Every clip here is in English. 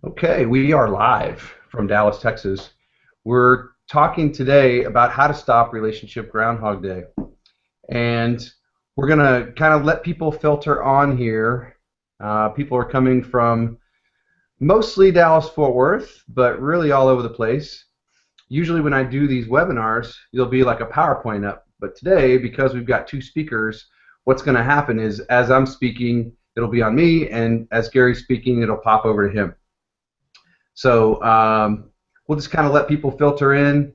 Okay, we are live from Dallas, Texas. We're talking today about how to stop relationship Groundhog Day. And we're going to kind of let people filter on here. People are coming from mostly Dallas, Fort Worth, but really all over the place. Usually when I do these webinars, there'll be like a PowerPoint up. But today, because we've got two speakers, what's going to happen is as I'm speaking, it'll be on me, and as Gary's speaking, it'll pop over to him. So we'll just kind of let people filter in,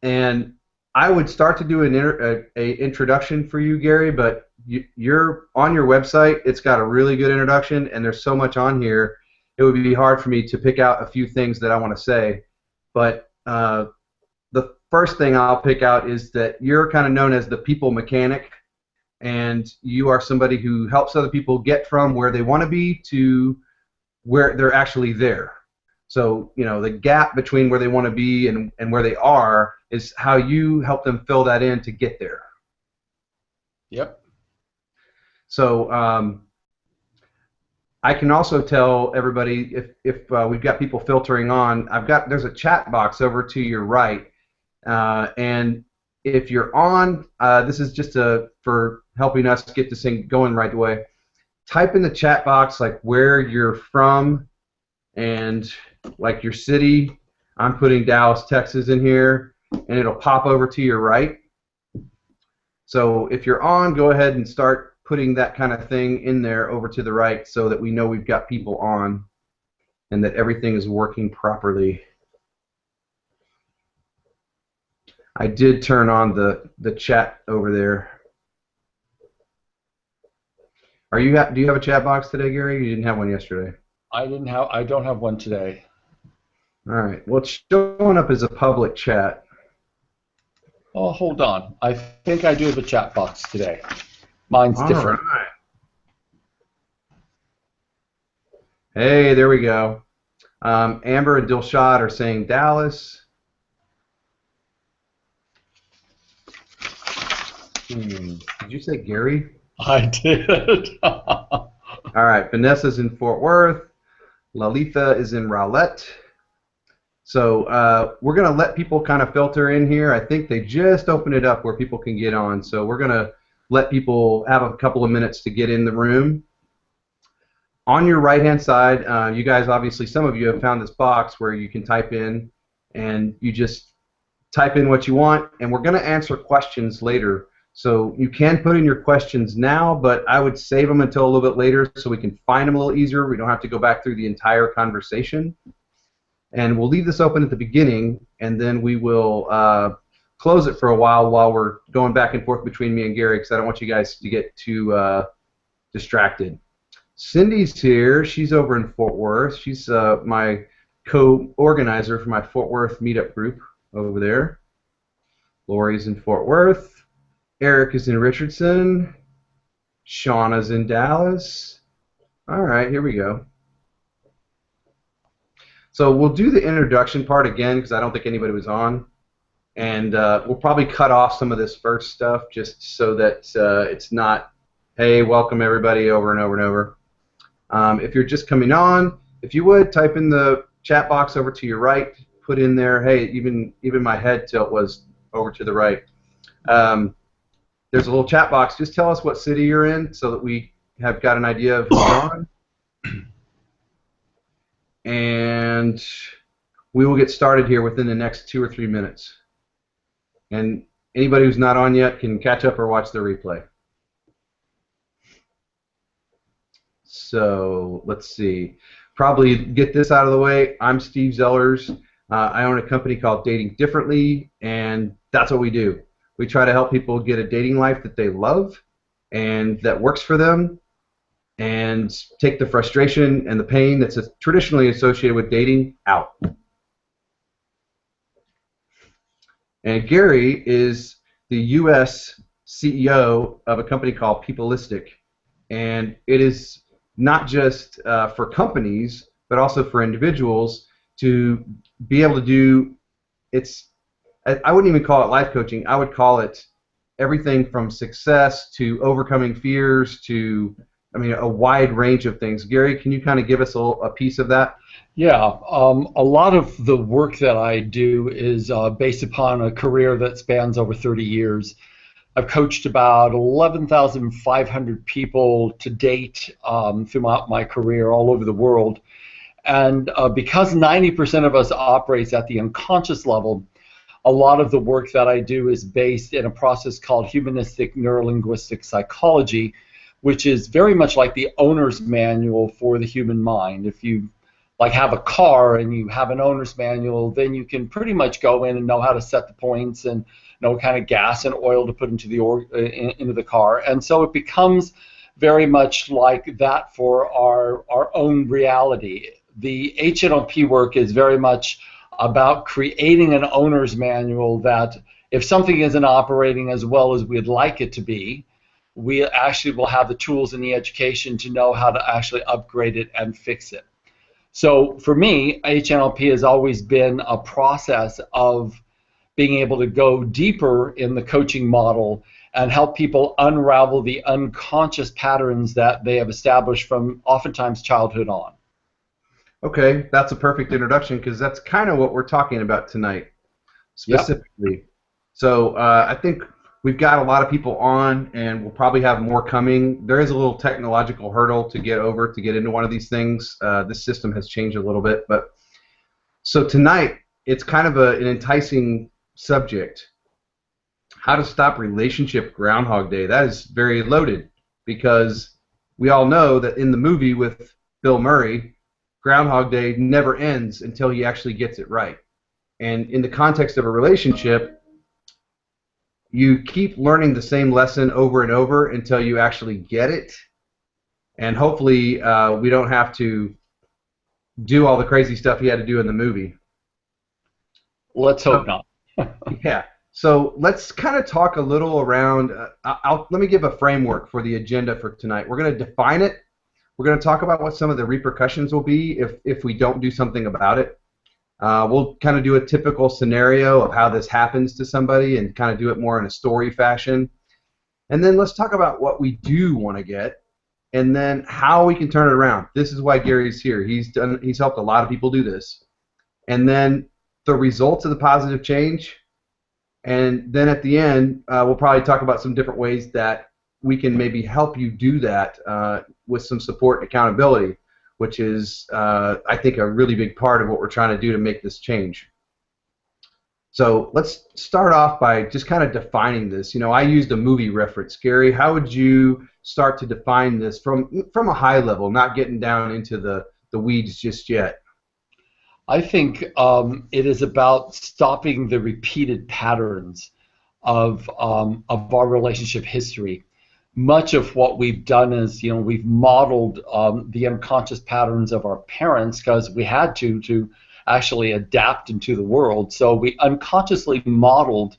and I would start to do a introduction for you, Gary. But you're on your website. It's got a really good introduction, and there's so much on here. It would be hard for me to pick out a few things that I want to say. But the first thing I'll pick out is that you're kind of known as the people mechanic, and you are somebody who helps other people get from where they want to be to where they're actually there. So, you know, the gap between where they want to be and where they are is how you help them fill that in to get there. Yep. So I can also tell everybody if we've got people filtering on, there's a chat box over to your right, and if you're on, this is just for helping us get this thing going right away. Type in the chat box like where you're from and like your city. I'm putting Dallas, Texas in here, and it'll pop over to your right. So if you're on, go ahead and start putting that kind of thing in there over to the right so that we know we've got people on and that everything is working properly. I did turn on the chat over there. Do you have a chat box today, Gary? You didn't have one yesterday. I don't have one today. All right. Well, it's showing up as a public chat. Oh, hold on. I think I do have a chat box today. Mine's different. All right. Hey, there we go. Amber and Dilshad are saying Dallas. Did you say Gary? I did. All right. Vanessa's in Fort Worth. Lalitha is in Rowlett. So we're going to let people kind of filter in here. I think they just opened it up where people can get on. So we're going to let people have a couple of minutes to get in the room. On your right-hand side, you guys obviously, some of you have found this box where you can type in, and you just type in what you want, and we're going to answer questions later. So you can put in your questions now, but I would save them until a little bit later so we can find them a little easier. We don't have to go back through the entire conversation. And we'll leave this open at the beginning, and then we will close it for a while we're going back and forth between me and Gary, because I don't want you guys to get too distracted. Cindy's here. She's over in Fort Worth. She's my co-organizer for my Fort Worth meetup group over there. Lori's in Fort Worth. Eric is in Richardson. Shauna's in Dallas. All right, here we go. So we'll do the introduction part again because I don't think anybody was on. And we'll probably cut off some of this first stuff just so that it's not, hey, welcome everybody over and over and over. If you're just coming on, if you would, type in the chat box over to your right, put in there, hey, even my head tilt was over to the right. There's a little chat box. Just tell us what city you're in so that we have got an idea of who's on. And we will get started here within the next 2 or 3 minutes. And anybody who's not on yet can catch up or watch the replay. So let's see. Probably get this out of the way. I'm Steve Zellers. I own a company called Dating Differently, and that's what we do. We try to help people get a dating life that they love and that works for them, and take the frustration and the pain that's traditionally associated with dating out. And Gary is the U.S. CEO of a company called Peopleistic, and it is not just for companies, but also for individuals to be able to do, I wouldn't even call it life coaching, I would call it everything from success to overcoming fears to I mean, a wide range of things. Gary, can you kind of give us a piece of that? Yeah, a lot of the work that I do is based upon a career that spans over 30 years. I've coached about 11,500 people to date throughout my career all over the world. And because 90% of us operates at the unconscious level, a lot of the work that I do is based in a process called humanistic neurolinguistic psychology, which is very much like the owner's manual for the human mind. If you like have a car and you have an owner's manual, then you can pretty much go in and know how to set the points and know what kind of gas and oil to put into the car. And so it becomes very much like that for our own reality. The HNLP work is very much about creating an owner's manual that if something isn't operating as well as we'd like it to be, we actually will have the tools and the education to know how to actually upgrade it and fix it. So for me, HNLP has always been a process of being able to go deeper in the coaching model and help people unravel the unconscious patterns that they have established from oftentimes childhood on. Okay, that's a perfect introduction because that's kind of what we're talking about tonight, Yep. specifically. So I think we've got a lot of people on, and we'll probably have more coming. There is a little technological hurdle to get over to get into one of these things. This system has changed a little bit, but so tonight it's kind of an enticing subject. How to stop relationship Groundhog Day. That is very loaded because we all know that in the movie with Bill Murray, Groundhog Day never ends until he actually gets it right. And in the context of a relationship, you keep learning the same lesson over and over until you actually get it. And hopefully we don't have to do all the crazy stuff he had to do in the movie. Let's hope So, not. yeah. So let's kind of talk a little around. Let me give a framework for the agenda for tonight. We're going to define it. We're going to talk about what some of the repercussions will be if we don't do something about it. We'll kind of do a typical scenario of how this happens to somebody and kind of do it more in a story fashion. And then let's talk about what we do want to get and then how we can turn it around. This is why Gary's here. He's helped a lot of people do this. And then the results of the positive change. And then at the end, we'll probably talk about some different ways that we can maybe help you do that with some support and accountability, which is, I think, a really big part of what we're trying to do to make this change. So let's start off by just kind of defining this. You know, I used a movie reference. Gary, how would you start to define this from a high level, not getting down into the weeds just yet? I think it is about stopping the repeated patterns of our relationship history. Much of what we've done is, you know, we've modeled the unconscious patterns of our parents because we had to actually adapt into the world. So we unconsciously modeled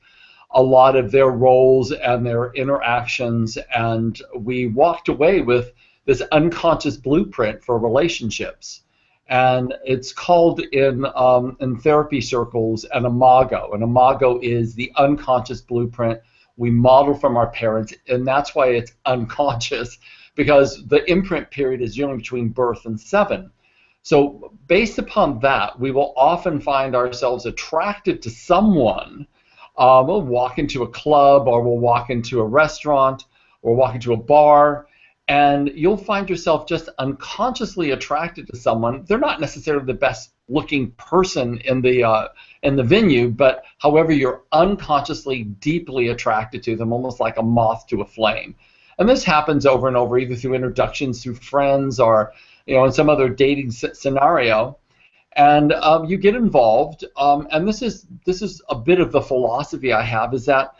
a lot of their roles and their interactions, and we walked away with this unconscious blueprint for relationships. And it's called in therapy circles an imago. An imago is the unconscious blueprint we model from our parents, and that's why it's unconscious, because the imprint period is generally between birth and 7. So based upon that, we will often find ourselves attracted to someone. We'll walk into a club, or we'll walk into a restaurant, or walk into a bar, and you'll find yourself just unconsciously attracted to someone. They're not necessarily the best looking person in the venue, but however, you're unconsciously deeply attracted to them, almost like a moth to a flame. And this happens over and over, either through introductions, through friends, or in some other dating scenario. And you get involved, and this is a bit of the philosophy I have, is that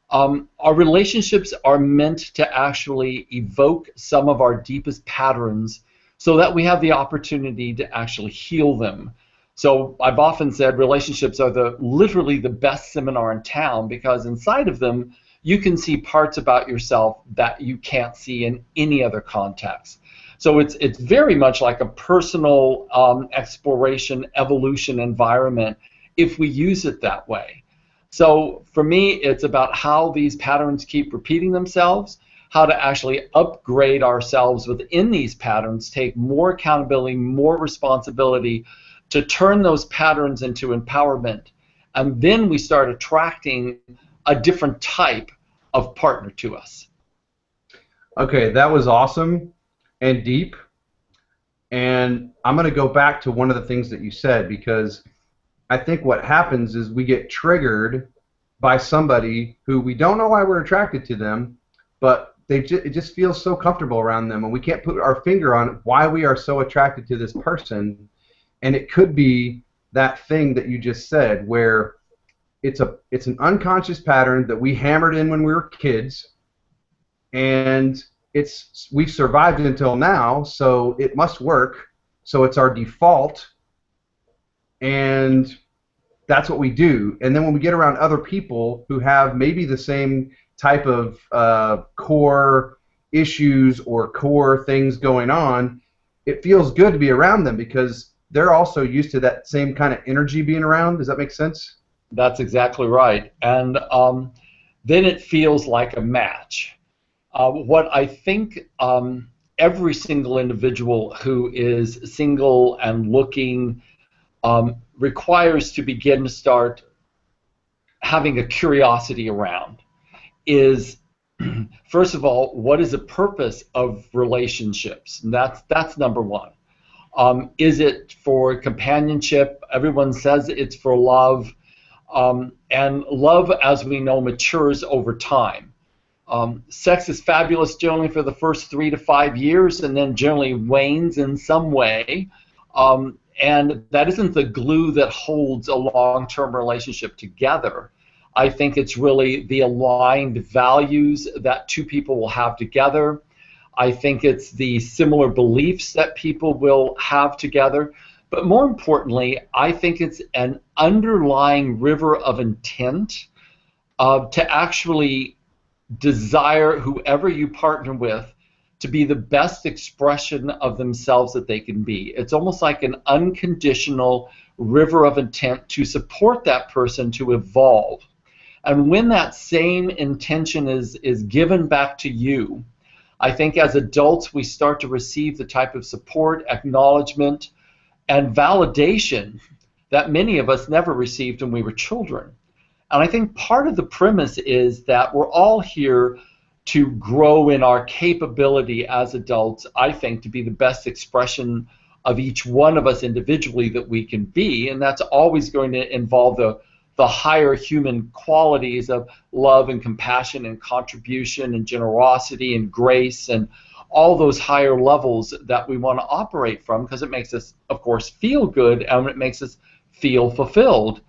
our relationships are meant to actually evoke some of our deepest patterns so that we have the opportunity to actually heal them. So I've often said relationships are literally the best seminar in town, because inside of them you can see parts about yourself that you can't see in any other context. So it's very much like a personal exploration, evolution environment if we use it that way. So for me, it's about how these patterns keep repeating themselves, how to actually upgrade ourselves within these patterns, take more accountability, more responsibility to turn those patterns into empowerment. And then we start attracting a different type of partner to us. Okay, that was awesome and deep. And I'm going to go back to one of the things that you said, because I think what happens is we get triggered by somebody who we don't know why we're attracted to them, but it just feels so comfortable around them, and we can't put our finger on why we are so attracted to this person. And it could be that thing that you just said, where it's an unconscious pattern that we hammered in when we were kids, and we've survived until now, so it must work. So it's our default, and that's what we do. And then when we get around other people who have maybe the same type of core issues or core things going on, it feels good to be around them because they're also used to that same kind of energy being around. Does that make sense? That's exactly right. And then it feels like a match. What I think every single individual who is single and looking requires to begin to start having a curiosity around is, first of all, what is the purpose of relationships? And that's number one. Is it for companionship? Everyone says it's for love. And love, as we know, matures over time. Sex is fabulous generally for the first 3 to 5 years and then generally wanes in some way. And that isn't the glue that holds a long-term relationship together. I think it's really the aligned values that two people will have together. I think it's the similar beliefs that people will have together. But more importantly, I think it's an underlying river of intent to actually desire whoever you partner with to be the best expression of themselves that they can be. It's almost like an unconditional river of intent to support that person to evolve. And when that same intention is given back to you, I think as adults we start to receive the type of support, acknowledgement, and validation that many of us never received when we were children. And I think part of the premise is that we're all here to grow in our capability as adults, I think, to be the best expression of each one of us individually that we can be, and that's always going to involve the higher human qualities of love and compassion and contribution and generosity and grace and all those higher levels that we want to operate from, because it makes us, of course, feel good and it makes us feel fulfilled.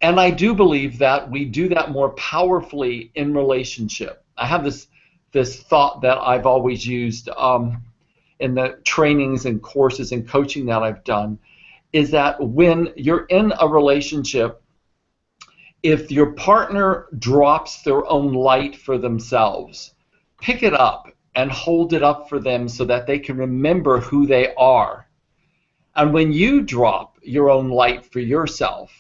And I do believe that we do that more powerfully in relationship. I have this thought that I've always used in the trainings and courses and coaching that I've done, is that when you're in a relationship, if your partner drops their own light for themselves, pick it up and hold it up for them so that they can remember who they are. And when you drop your own light for yourself,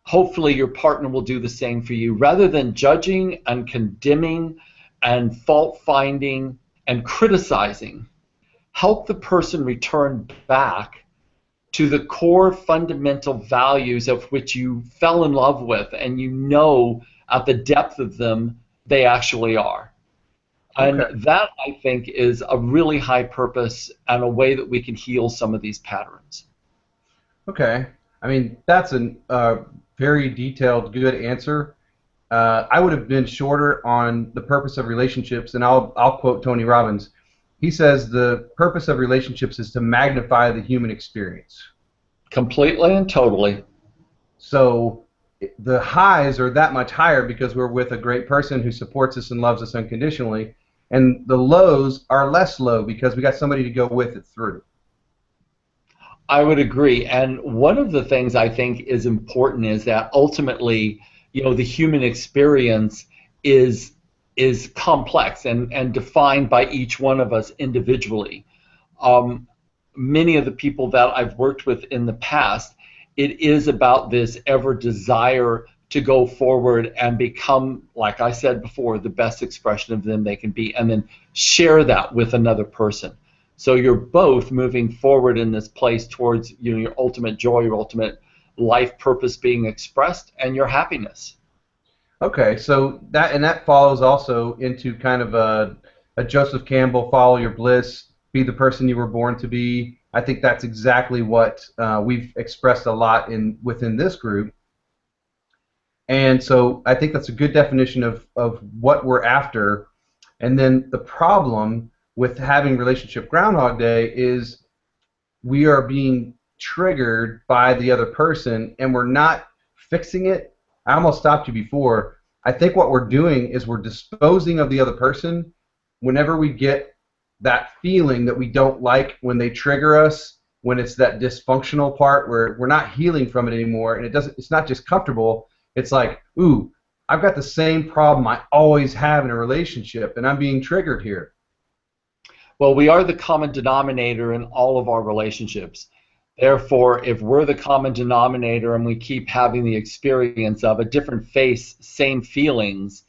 hopefully your partner will do the same for you. Rather than judging and condemning and fault-finding and criticizing, help the person return back to the core fundamental values of which you fell in love with and you know at the depth of them they actually are. And Okay. that, I think, is a really high purpose and a way that we can heal some of these patterns. Okay. I mean, that's a very detailed, good answer. I would have been shorter on the purpose of relationships, and I'll quote Tony Robbins. He says the purpose of relationships is to magnify the human experience. Completely and totally. So the highs are that much higher because we're with a great person who supports us and loves us unconditionally, and the lows are less low because we got somebody to go with it through. I would agree. And one of the things I think is important is that ultimately, the human experience is complex and defined by each one of us individually. Many of the people that I've worked with in the past, it is about this ever desire to go forward and become, like I said before, the best expression of them they can be, and then share that with another person. So you're both moving forward in this place towards, you know, your ultimate joy, your ultimate life purpose being expressed, and your happiness. Okay, so that follows also into kind of a Joseph Campbell, follow your bliss, be the person you were born to be. I think that's exactly what we've expressed a lot within this group. And so I think that's a good definition of what we're after. And then the problem with having Relationship Groundhog Day is we are being triggered by the other person and we're not fixing it. I almost stopped you before. I think what we're doing is we're disposing of the other person whenever we get that feeling that we don't like when they trigger us, when it's that dysfunctional part where we're not healing from it anymore, and it's not just comfortable. It's like, ooh, I've got the same problem I always have in a relationship, and I'm being triggered here. Well, we are the common denominator in all of our relationships. Therefore, if we're the common denominator and we keep having the experience of a different face, same feelings,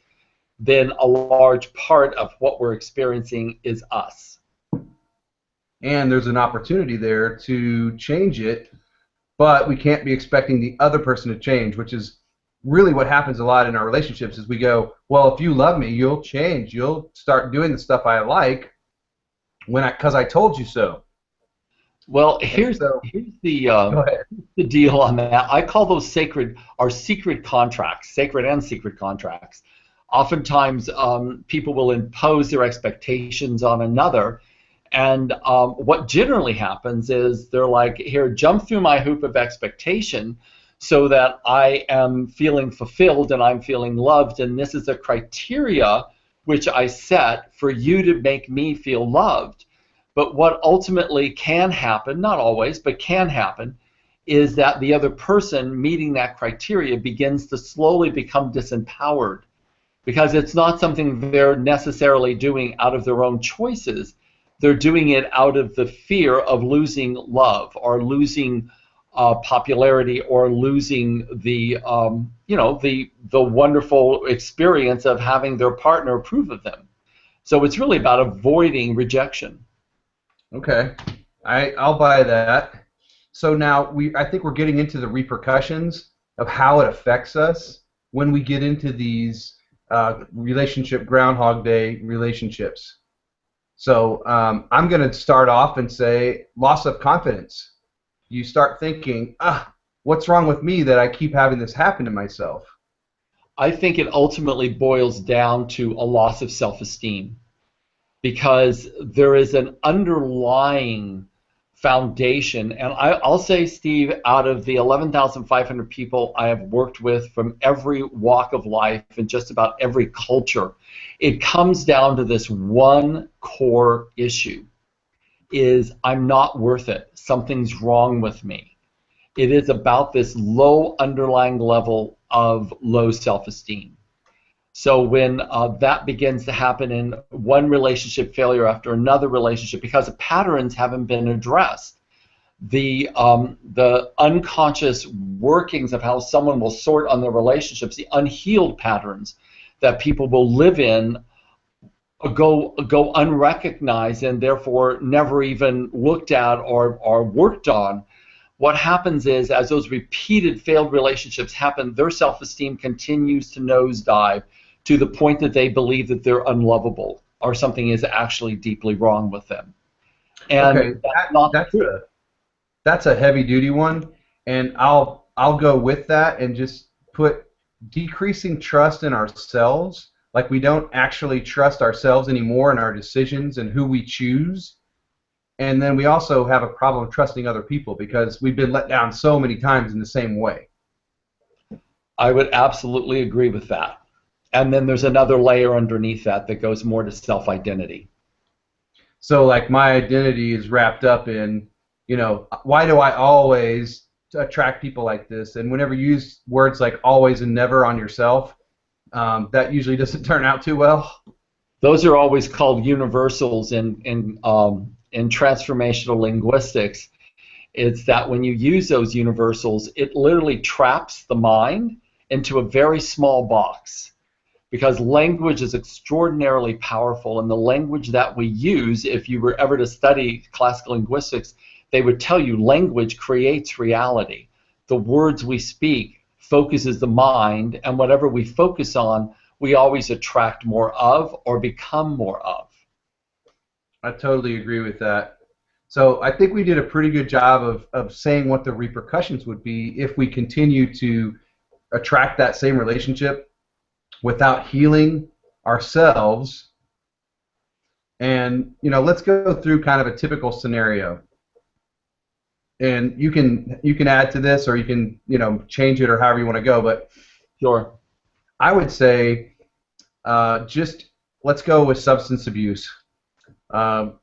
then a large part of what we're experiencing is us. And there's an opportunity there to change it, but we can't be expecting the other person to change, which is really what happens a lot in our relationships is we go, well, if you love me, you'll change. You'll start doing the stuff I like because I told you so. Well, here's the deal on that. I call those our secret contracts, sacred and secret contracts. Oftentimes, people will impose their expectations on another, and what generally happens is they're like, here, jump through my hoop of expectation so that I am feeling fulfilled and I'm feeling loved, and this is a criteria which I set for you to make me feel loved. But what ultimately can happen, not always, but can happen, is that the other person meeting that criteria begins to slowly become disempowered because it's not something they're necessarily doing out of their own choices. They're doing it out of the fear of losing love or losing popularity or losing the the wonderful experience of having their partner approve of them. So it's really about avoiding rejection. Okay, I'll buy that. So now I think we're getting into the repercussions of how it affects us when we get into these relationship Groundhog Day relationships. So I'm going to start off and say loss of confidence. You start thinking, what's wrong with me that I keep having this happen to myself? I think it ultimately boils down to a loss of self-esteem because there is an underlying foundation, and I'll say, Steve, out of the 11,500 people I have worked with from every walk of life and just about every culture, it comes down to this one core issue, is I'm not worth it. Something's wrong with me. It is about this low underlying level of low self-esteem. So when that begins to happen in one relationship failure after another relationship, because the patterns haven't been addressed, the unconscious workings of how someone will sort on their relationships, the unhealed patterns that people will live in, go unrecognized and therefore never even looked at or worked on. What happens is, as those repeated failed relationships happen, their self-esteem continues to nosedive to the point that they believe that they're unlovable or something is actually deeply wrong with them. And okay, that's not true. That's a heavy-duty one, and I'll go with that and just put decreasing trust in ourselves, like we don't actually trust ourselves anymore in our decisions and who we choose. And then we also have a problem trusting other people because we've been let down so many times in the same way. I would absolutely agree with that. And then there's another layer underneath that that goes more to self-identity. So like my identity is wrapped up in, why do I always attract people like this? And whenever you use words like always and never on yourself, that usually doesn't turn out too well. Those are always called universals in transformational linguistics. It's that when you use those universals, it literally traps the mind into a very small box, because language is extraordinarily powerful, and the language that we use, if you were ever to study classical linguistics, they would tell you language creates reality. The words we speak focuses the mind, and whatever we focus on, we always attract more of or become more of. I totally agree with that. So I think we did a pretty good job of saying what the repercussions would be if we continue to attract that same relationship without healing ourselves. And let's go through kind of a typical scenario. And you can add to this, or you can change it, or however you want to go. But Sure. I would say just let's go with substance abuse.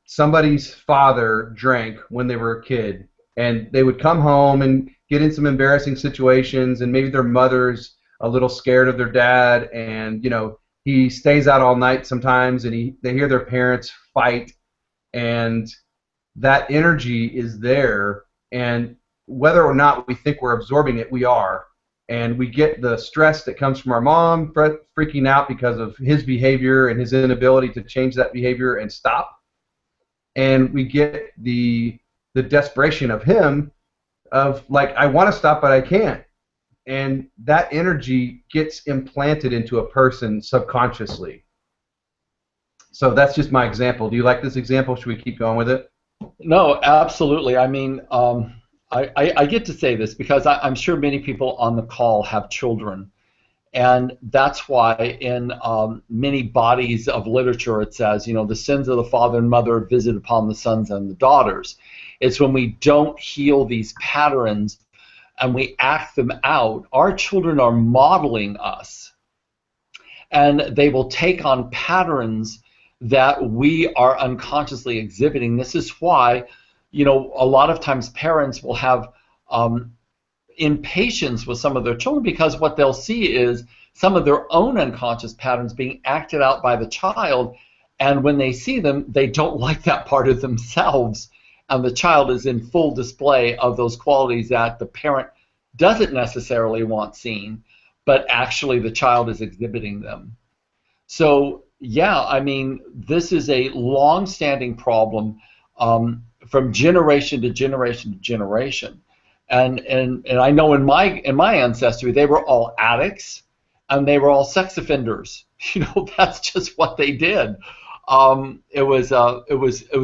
Somebody's father drank when they were a kid, and they would come home and get in some embarrassing situations, and maybe their mother's a little scared of their dad, and he stays out all night sometimes, and they hear their parents fight, and that energy is there, and whether or not we think we're absorbing it, we are. And we get the stress that comes from our mom freaking out because of his behavior and his inability to change that behavior and stop. And we get the desperation of him of like, I want to stop, but I can't. And that energy gets implanted into a person subconsciously. So that's just my example. Do you like this example? Should we keep going with it? No, absolutely. I mean, I get to say this because I'm sure many people on the call have children. And that's why in many bodies of literature it says, the sins of the father and mother are visited upon the sons and the daughters. It's when we don't heal these patterns and we act them out, our children are modeling us. And they will take on patterns that we are unconsciously exhibiting. This is why, a lot of times parents will have impatience with some of their children, because what they'll see is some of their own unconscious patterns being acted out by the child, and when they see them, they don't like that part of themselves, and the child is in full display of those qualities that the parent doesn't necessarily want seen, but actually the child is exhibiting them. So yeah, I mean, this is a long-standing problem from generation to generation to generation. And I know in my ancestry they were all addicts and they were all sex offenders. That's just what they did. It was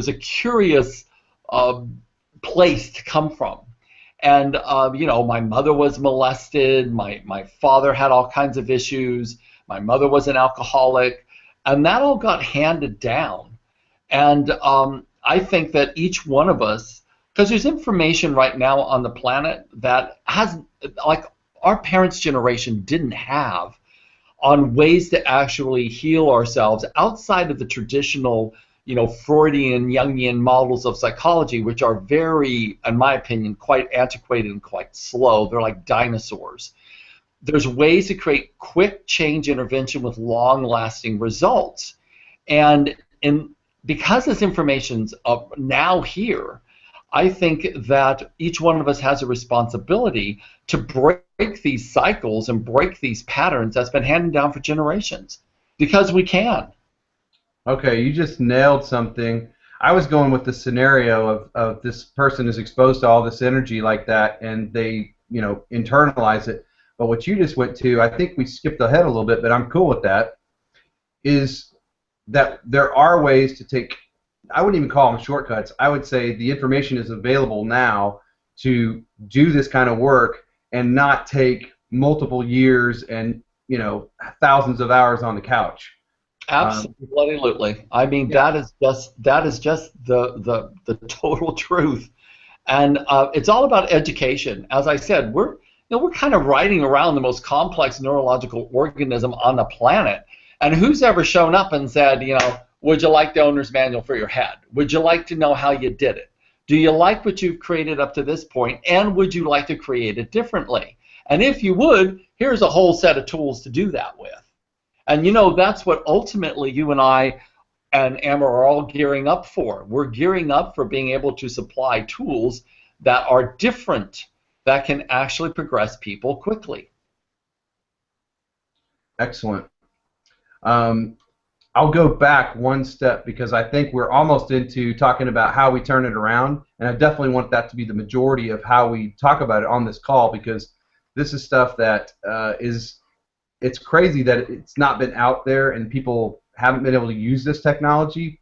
a curious place to come from. And my mother was molested. My father had all kinds of issues. My mother was an alcoholic, and that all got handed down. And I think that each one of us, because there's information right now on the planet that has, like, our parents' generation didn't have, on ways to actually heal ourselves outside of the traditional, Freudian, Jungian models of psychology, which are very, in my opinion, quite antiquated and quite slow. They're like dinosaurs. There's ways to create quick change intervention with long-lasting results. And because this information's now here, I think that each one of us has a responsibility to break these cycles and break these patterns that's been handed down for generations, because we can. Okay, you just nailed something. I was going with the scenario of this person is exposed to all this energy like that, and they, internalize it. But what you just went to, I think we skipped ahead a little bit, but I'm cool with that, is that there are ways to take, I wouldn't even call them shortcuts. I would say the information is available now to do this kind of work and not take multiple years and, thousands of hours on the couch. Absolutely. I mean, yeah. that is just the total truth. And it's all about education. As I said, we're kind of riding around the most complex neurological organism on the planet. And who's ever shown up and said, would you like the owner's manual for your head? Would you like to know how you did it? Do you like what you've created up to this point? And would you like to create it differently? And if you would, here's a whole set of tools to do that with. And that's what ultimately you and I and Amber are all gearing up for. We're gearing up for being able to supply tools that are different, that can actually progress people quickly. Excellent. Um, I'll go back one step because I think we're almost into talking about how we turn it around, and I definitely want that to be the majority of how we talk about it on this call because this is stuff that it's crazy that it's not been out there and people haven't been able to use this technology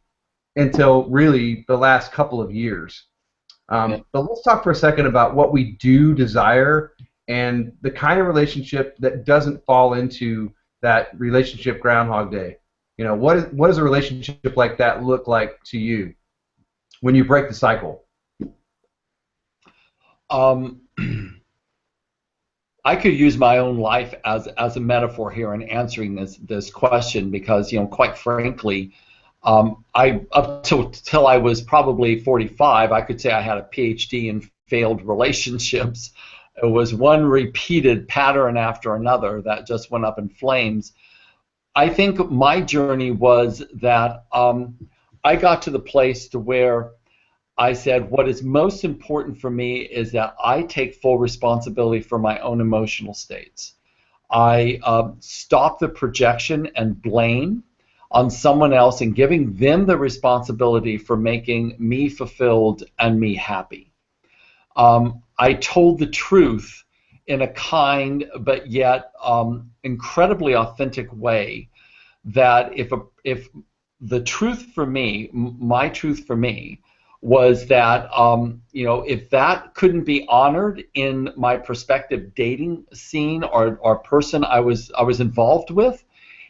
until really the last couple of years. Yeah. But let's talk for a second about what we do desire and the kind of relationship that doesn't fall into that relationship Groundhog Day. What does a relationship like that look like to you when you break the cycle? Um, I could use my own life as a metaphor here in answering this question because, quite frankly, I up till I was probably 45, I could say I had a PhD in failed relationships. It was one repeated pattern after another that just went up in flames. I think my journey was that I got to the place to where I said, what is most important for me is that I take full responsibility for my own emotional states. I stop the projection and blame on someone else and giving them the responsibility for making me fulfilled and me happy. I told the truth in a kind but yet incredibly authentic way that if the truth for me, my truth for me, was that if that couldn't be honored in my prospective dating scene or person I was involved with,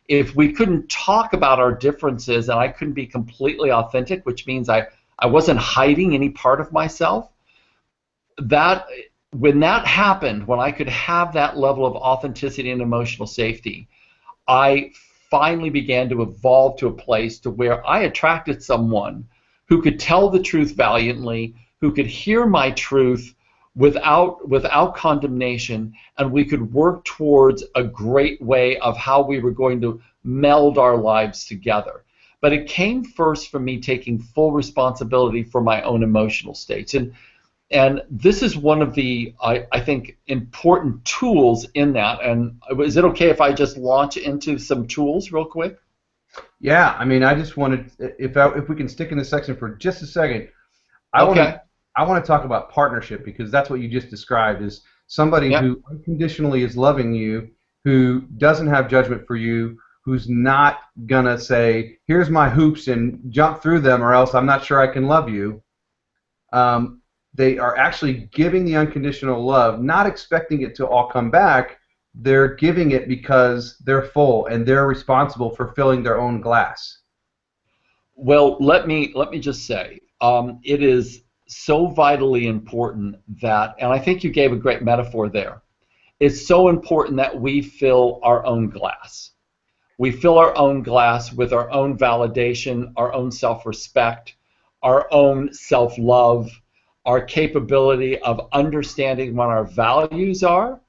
if we couldn't talk about our differences and I couldn't be completely authentic, which means I wasn't hiding any part of myself, that when that happened, when I could have that level of authenticity and emotional safety, I finally began to evolve to a place to where I attracted someone who could tell the truth valiantly, who could hear my truth without condemnation, and we could work towards a great way of how we were going to meld our lives together. But it came first from me taking full responsibility for my own emotional states. And this is one of the, I think, important tools in that. And is it okay if I just launch into some tools real quick? Yeah, I mean, I just wanted if we can stick in this section for just a second. Okay. I want to talk about partnership because that's what you just described is somebody Yep. who unconditionally is loving you, who doesn't have judgment for you, who's not gonna say, "Here's my hoops and jump through them, or else I'm not sure I can love you." They are actually giving the unconditional love, not expecting it to all come back. They're giving it because they're full and they're responsible for filling their own glass. Well, let me just say, it is so vitally important that, and I think you gave a great metaphor there. It's so important that we fill our own glass. We fill our own glass with our own validation, our own self-respect, our own self-love, our capability of understanding what our values are,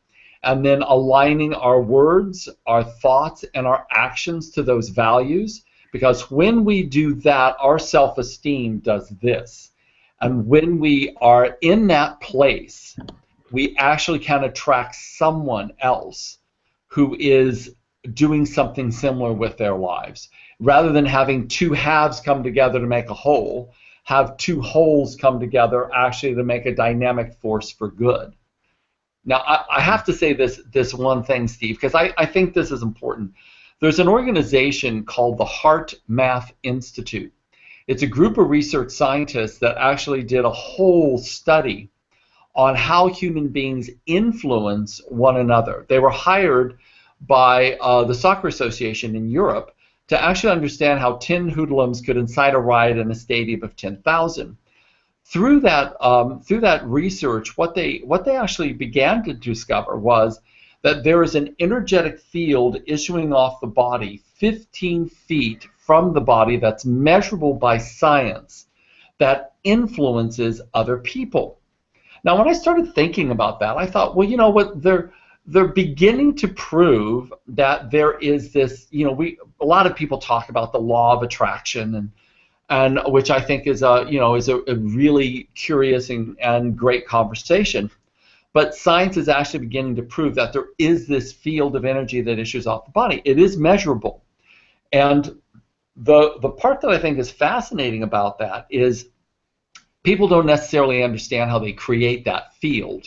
and then aligning our words, our thoughts, and our actions to those values. Because when we do that, our self-esteem does this. And when we are in that place, we actually can attract someone else who is doing something similar with their lives. Rather than having two halves come together to make a whole, have two wholes come together actually to make a dynamic force for good. Now, I have to say this one thing, Steve, because I think this is important. There's an organization called the Heart Math Institute. It's a group of research scientists that actually did a whole study on how human beings influence one another. They were hired by the Soccer Association in Europe to actually understand how 10 hoodlums could incite a riot in a stadium of 10,000. Through that research, what they actually began to discover was that there is an energetic field issuing off the body 15 feet from the body that's measurable by science that influences other people. Now, when I started thinking about that, I thought, well, you know what, they're beginning to prove that there is this, a lot of people talk about the law of attraction and which I think is a really curious and great conversation. But science is actually beginning to prove that there is this field of energy that issues off the body. It is measurable. And the part that I think is fascinating about that is people don't necessarily understand how they create that field.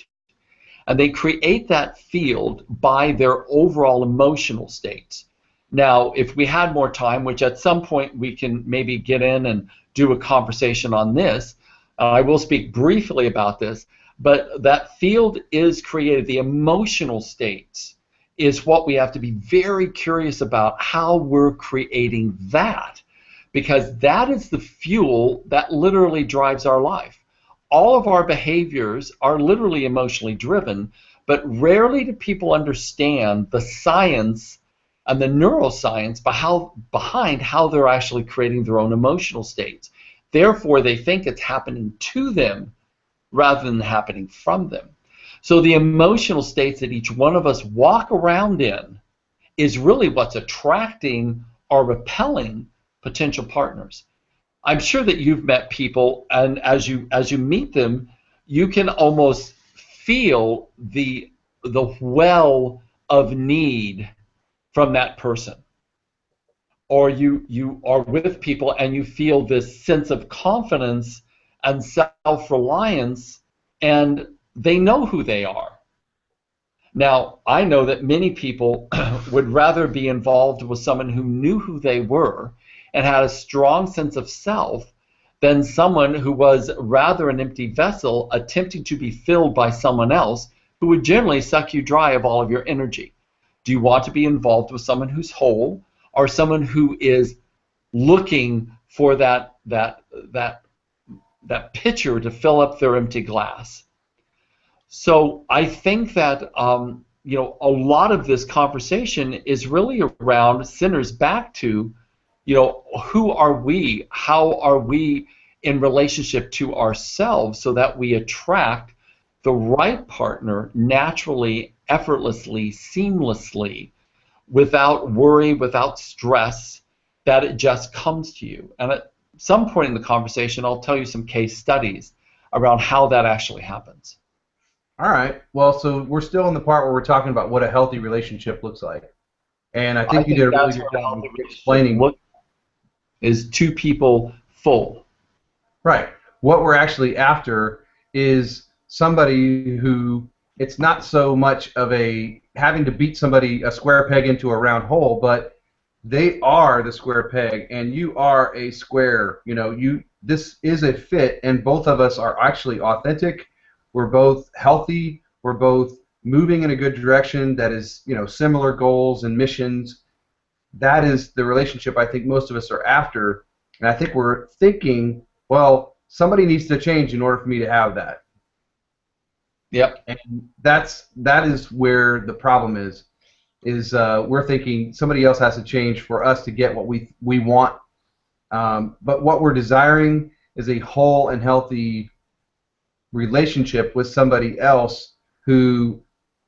And they create that field by their overall emotional states. Now, if we had more time, which at some point we can maybe get in and do a conversation on this, I will speak briefly about this, but that field is created, the emotional states is what we have to be very curious about, how we're creating that, because that is the fuel that literally drives our life. All of our behaviors are literally emotionally driven, but rarely do people understand the science and the neuroscience behind how they're actually creating their own emotional states. Therefore, they think it's happening to them rather than happening from them. So the emotional states that each one of us walk around in is really what's attracting or repelling potential partners. I'm sure that you've met people, and as you meet them, you can almost feel the well of need from that person. Or you are with people and you feel this sense of confidence and self-reliance, and they know who they are. Now, I know that many people would rather be involved with someone who knew who they were and had a strong sense of self than someone who was rather an empty vessel attempting to be filled by someone else who would generally suck you dry of all of your energy. Do you want to be involved with someone who's whole, or someone who is looking for that pitcher to fill up their empty glass? So I think that a lot of this conversation is really around, centers back to, who are we? How are we in relationship to ourselves so that we attract the right partner naturally, effortlessly, seamlessly, without worry, without stress, that it just comes to you. And at some point in the conversation, I'll tell you some case studies around how that actually happens. All right. Well, so we're still in the part where we're talking about what a healthy relationship looks like. And I think you did a really good job of explaining. What is two people full? Right. What we're actually after is somebody who, it's not so much of a having to beat somebody a square peg into a round hole, but they are the square peg and you are a square. This is a fit, and both of us are actually authentic. We're both healthy. We're both moving in a good direction that is, similar goals and missions. That is the relationship I think most of us are after. And I think we're thinking, well, somebody needs to change in order for me to have that. Yep. And that is where the problem is we're thinking somebody else has to change for us to get what we want. But what we're desiring is a whole and healthy relationship with somebody else who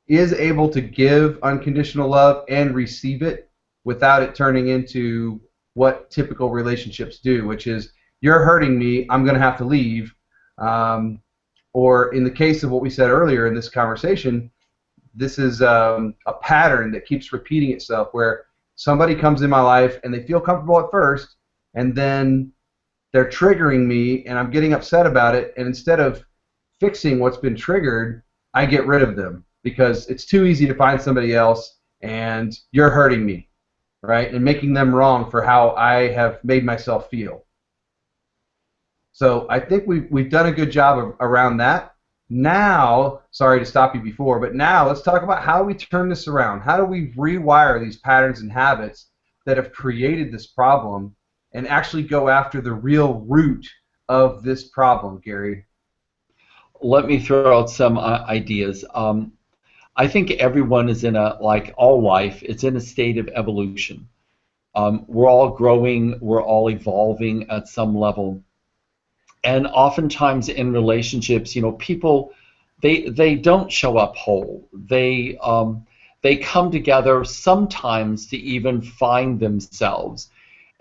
is able to give unconditional love and receive it without it turning into what typical relationships do, which is, you're hurting me, I'm going to have to leave. Or in the case of what we said earlier in this conversation, this is a pattern that keeps repeating itself, where somebody comes in my life and they feel comfortable at first, and then they're triggering me and I'm getting upset about it, and instead of fixing what's been triggered, I get rid of them because it's too easy to find somebody else and you're hurting me, right? And making them wrong for how I have made myself feel. So I think we've done a good job around that. Now, sorry to stop you before, but now let's talk about how we turn this around. How do we rewire these patterns and habits that have created this problem and actually go after the real root of this problem, Gary? Let me throw out some ideas. I think everyone is like all life, it's in a state of evolution. We're all growing, we're all evolving at some level. And oftentimes in relationships, people, they don't show up whole. They come together sometimes to even find themselves.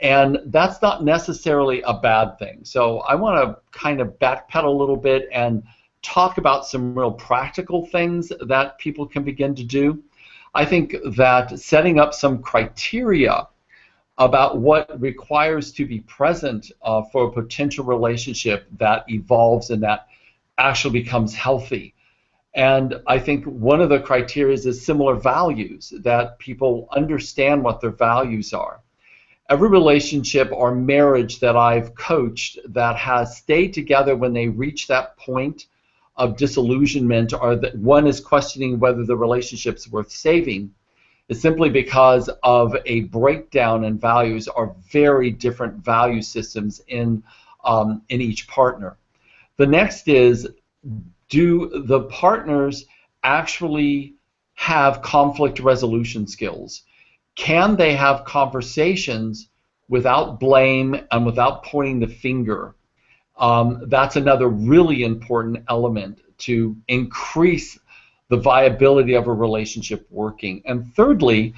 And that's not necessarily a bad thing. So I want to kind of backpedal a little bit and talk about some real practical things that people can begin to do. I think that setting up some criteria about what requires to be present for a potential relationship that evolves and that actually becomes healthy. And I think one of the criteria is similar values, that people understand what their values are. Every relationship or marriage that I've coached that has stayed together when they reach that point of disillusionment, or that one is questioning whether the relationship's worth saving, is simply because of a breakdown in values or very different value systems in each partner. The next is, do the partners actually have conflict resolution skills? Can they have conversations without blame and without pointing the finger? That's another really important element to increase the viability of a relationship working. And thirdly,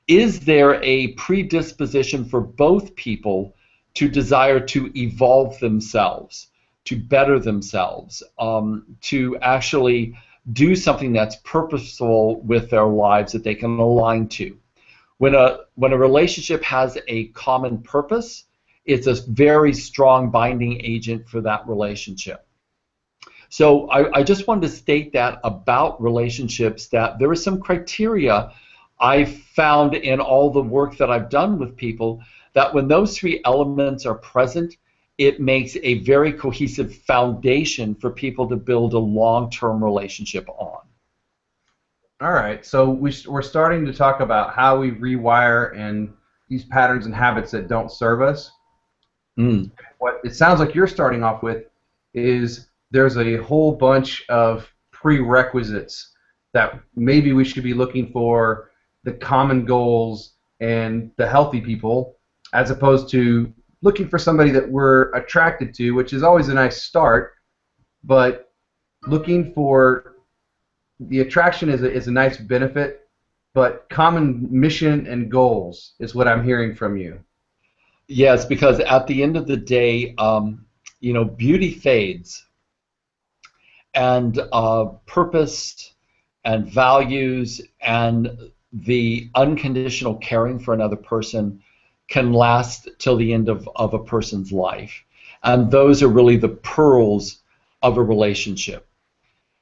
is there a predisposition for both people to desire to evolve themselves, to better themselves, to actually do something that's purposeful with their lives that they can align to? When a relationship has a common purpose, it's a very strong binding agent for that relationship. So I just wanted to state that about relationships, that there is some criteria I've found in all the work that I've done with people, that when those three elements are present, it makes a very cohesive foundation for people to build a long-term relationship on. All right, so we're starting to talk about how we rewire and these patterns and habits that don't serve us. What it sounds like you're starting off with is there's a whole bunch of prerequisites that maybe we should be looking for, the common goals and the healthy people, as opposed to looking for somebody that we're attracted to, which is always a nice start, but looking for the attraction is a nice benefit, but common mission and goals is what I'm hearing from you. Yes, because at the end of the day, beauty fades, and purpose and values and the unconditional caring for another person can last till the end of a person's life. And those are really the pearls of a relationship.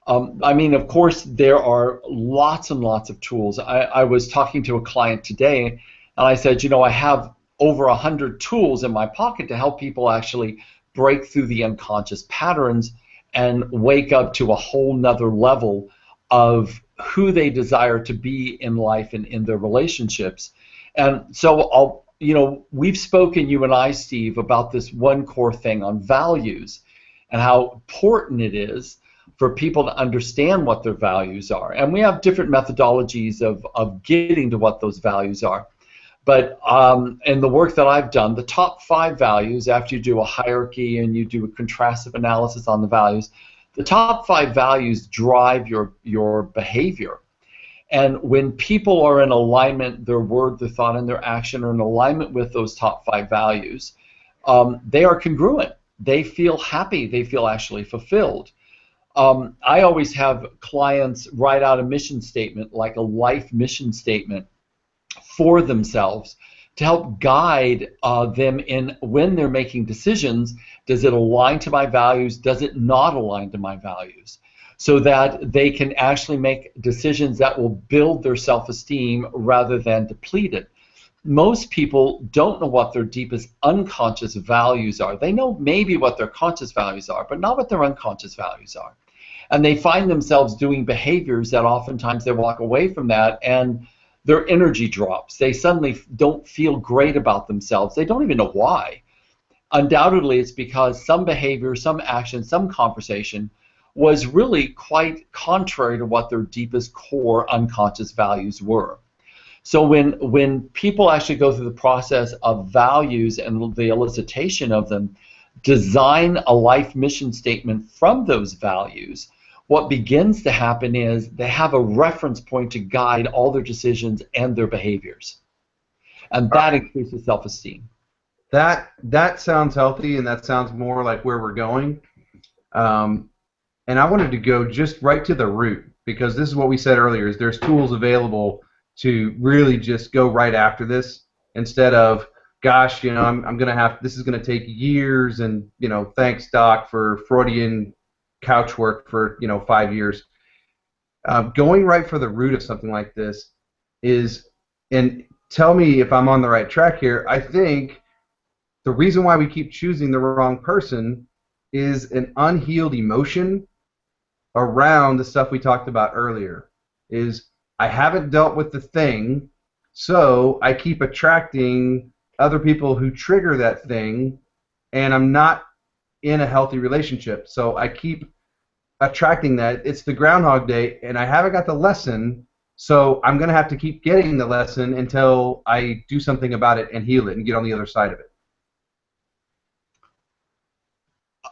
Of course, there are lots and lots of tools. I was talking to a client today, and I said, I have over 100 tools in my pocket to help people actually break through the unconscious patterns and wake up to a whole nother level of who they desire to be in life and in their relationships. And so we've spoken, you and I, Steve, about this one core thing on values and how important it is for people to understand what their values are. And we have different methodologies of getting to what those values are. But in the work that I've done, the top 5 values, after you do a hierarchy and you do a contrastive analysis on the values, the top 5 values drive your behavior. And when people are in alignment, their word, their thought, and their action are in alignment with those top 5 values, they are congruent. They feel happy. They feel actually fulfilled. I always have clients write out a mission statement, like a life mission statement, for themselves to help guide them in when they're making decisions. Does it align to my values? Does it not align to my values? So that they can actually make decisions that will build their self-esteem rather than deplete it. Most people don't know what their deepest unconscious values are. They know maybe what their conscious values are, but not what their unconscious values are. And they find themselves doing behaviors that oftentimes they walk away from that and their energy drops. They suddenly don't feel great about themselves. They don't even know why. Undoubtedly, it's because some behavior, some action, some conversation was really quite contrary to what their deepest core unconscious values were. So when people actually go through the process of values and the elicitation of them, design a life mission statement from those values, what begins to happen is they have a reference point to guide all their decisions and their behaviors. And that increases self-esteem. That sounds healthy, and that sounds more like where we're going. Um, and I wanted to go just right to the root because this is what we said earlier: is there's tools available to really just go right after this instead of, gosh, I'm gonna have this is gonna take years, and thanks Doc for Freudian couch work for 5 years. Going right for the root of something like this is, and tell me if I'm on the right track here. I think the reason why we keep choosing the wrong person is an unhealed emotion around the stuff we talked about earlier. Is I haven't dealt with the thing, so I keep attracting other people who trigger that thing, and I'm not in a healthy relationship. So I keep attracting that. It's the Groundhog Day, and I haven't got the lesson, so I'm going to have to keep getting the lesson until I do something about it and heal it and get on the other side of it.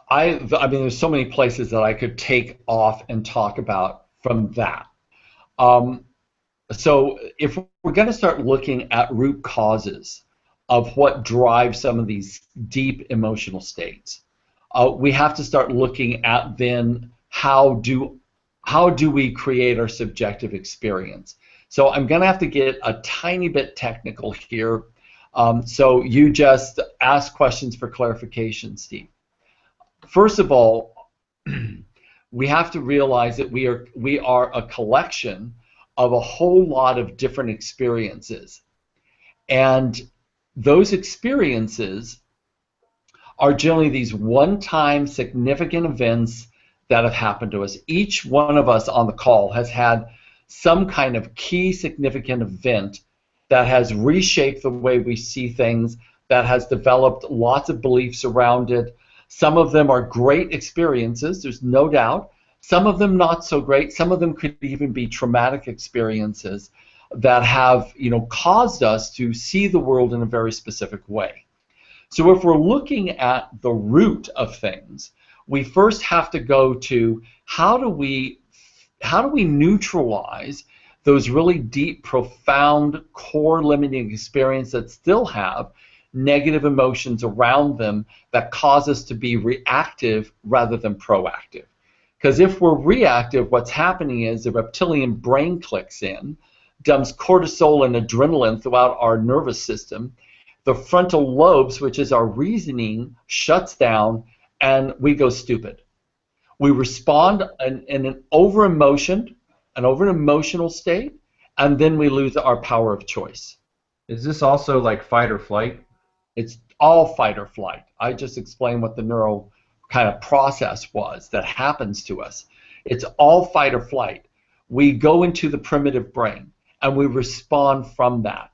I mean, there's so many places that I could take off and talk about from that. Um, so if we're going to start looking at root causes of what drives some of these deep emotional states, we have to start looking at then how do we create our subjective experience. So I'm going to have to get a tiny bit technical here. So you just ask questions for clarification, Steve. First of all, we have to realize that we are a collection of a whole lot of different experiences. And those experiences are generally these one-time significant events that have happened to us. Each one of us on the call has had some kind of key significant event that has reshaped the way we see things, that has developed lots of beliefs around it. Some of them are great experiences, there's no doubt. Some of them not so great. Some of them could even be traumatic experiences that have, caused us to see the world in a very specific way. So if we're looking at the root of things, we first have to go to how do we neutralize those really deep, profound, core limiting experiences that still have negative emotions around them that cause us to be reactive rather than proactive. Because if we're reactive, what's happening is the reptilian brain clicks in, dumps cortisol and adrenaline throughout our nervous system. The frontal lobes, which is our reasoning, shuts down, and we go stupid. We respond in an over-emotional state, and then we lose our power of choice. Is this also like fight or flight? It's all fight or flight. I just explained what the neural kind of process was that happens to us. It's all fight or flight. We go into the primitive brain, and we respond from that.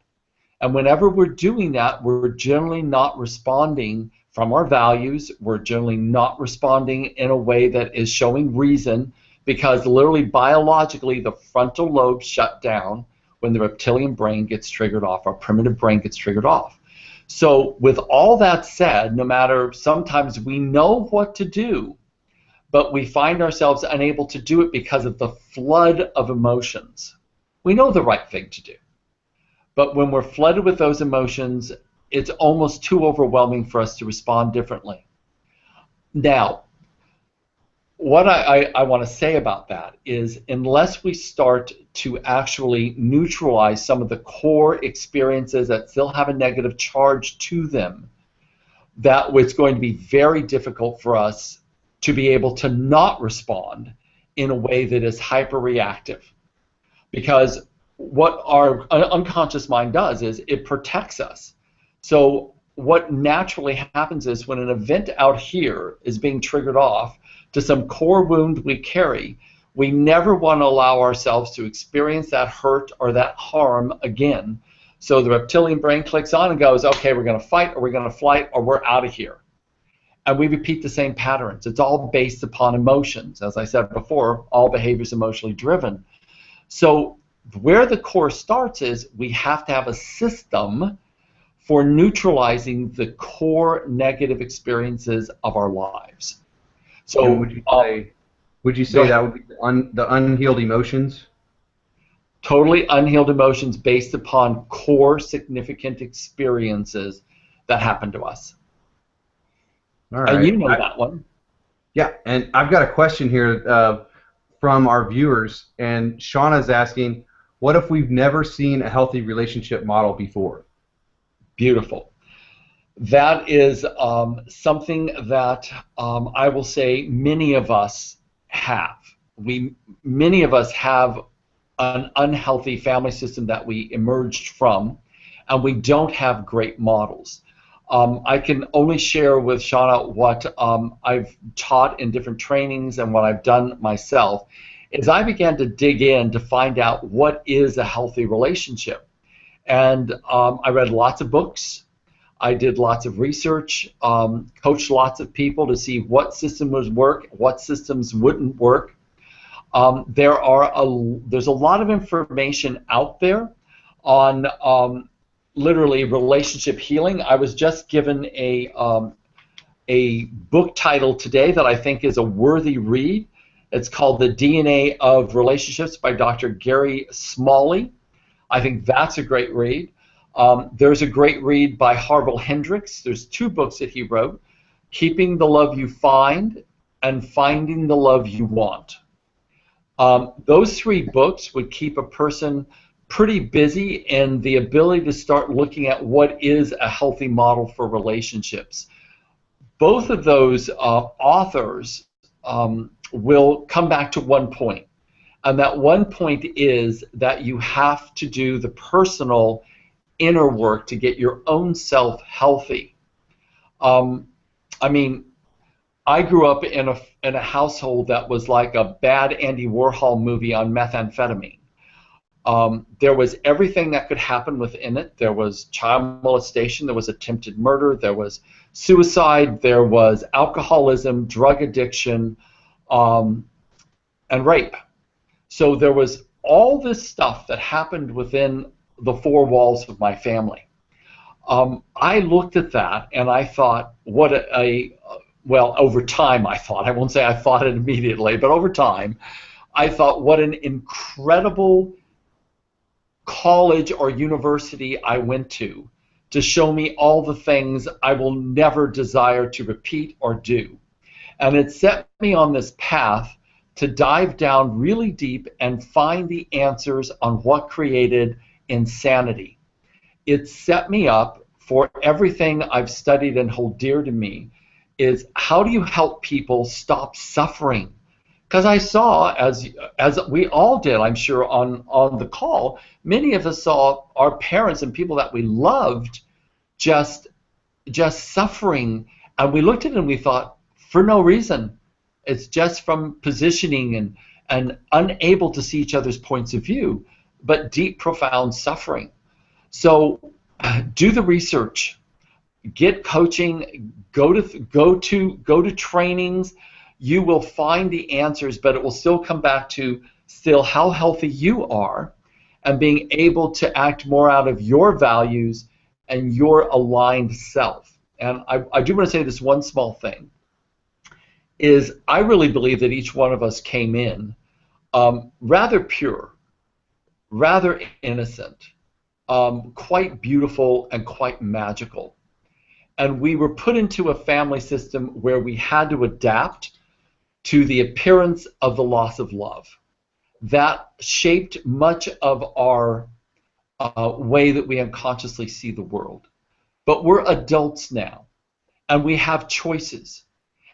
And whenever we're doing that, we're generally not responding from our values. We're generally not responding in a way that is showing reason, because literally biologically the frontal lobes shut down when the reptilian brain gets triggered off, our primitive brain gets triggered off. So with all that said, no matter, sometimes we know what to do, but we find ourselves unable to do it because of the flood of emotions. We know the right thing to do. But when we're flooded with those emotions, it's almost too overwhelming for us to respond differently. Now, what I want to say about that is, unless we start to actually neutralize some of the core experiences that still have a negative charge to them, that it's going to be very difficult for us to be able to not respond in a way that is hyper-reactive. Because what our unconscious mind does is it protects us. So what naturally happens is when an event out here is being triggered off to some core wound we carry, we never want to allow ourselves to experience that hurt or that harm again. So the reptilian brain clicks on and goes, okay, we're going to fight, or we're going to flight, or we're out of here. And we repeat the same patterns. It's all based upon emotions. As I said before, all behavior is emotionally driven. So where the core starts is we have to have a system for neutralizing the core negative experiences of our lives. So and would you say that would be the unhealed emotions? Totally unhealed emotions based upon core significant experiences that happen to us. All right. And you know that one. Yeah, and I've got a question here from our viewers, and Shauna's asking, what if we've never seen a healthy relationship model before? Beautiful. That is something that I will say many of us have. Many of us have an unhealthy family system that we emerged from, and we don't have great models. I can only share with Shauna what I've taught in different trainings and what I've done myself. Is I began to dig in to find out what is a healthy relationship, and I read lots of books. I did lots of research, coached lots of people to see what systems would work, what systems wouldn't work. There's a lot of information out there on literally relationship healing. I was just given a book title today that I think is a worthy read. It's called The DNA of Relationships by Dr. Gary Smalley. I think that's a great read. There's a great read by Harville Hendrix. There's two books that he wrote, Keeping the Love You Find and Finding the Love You Want. Those three books would keep a person pretty busy in the ability to start looking at what is a healthy model for relationships. Both of those authors will come back to one point, and that one point is that you have to do the personal inner work to get your own self healthy. I mean, I grew up in a household that was like a bad Andy Warhol movie on methamphetamine. There was everything that could happen within it. There was child molestation, there was attempted murder, there was suicide, there was alcoholism, drug addiction, and rape. So there was all this stuff that happened within the four walls of my family. I looked at that and I thought, well, over time I thought, I won't say I thought it immediately, but over time, I thought what an incredible college or university I went to show me all the things I will never desire to repeat or do. And it set me on this path to dive down really deep and find the answers on what created insanity. It set me up for everything I've studied and hold dear to me, is how do you help people stop suffering? Because I saw, as we all did, I'm sure, on the call, many of us saw our parents and people that we loved just suffering, and we looked at it and we thought, for no reason. It's just from positioning and unable to see each other's points of view, but deep, profound suffering. So do the research, get coaching, go to trainings. You will find the answers, but it will still come back to still how healthy you are and being able to act more out of your values and your aligned self. And I do want to say this one small thing, is I really believe that each one of us came in rather pure, rather innocent, quite beautiful and quite magical. And we were put into a family system where we had to adapt to the appearance of the loss of love. That shaped much of our way that we unconsciously see the world. But we're adults now, and we have choices.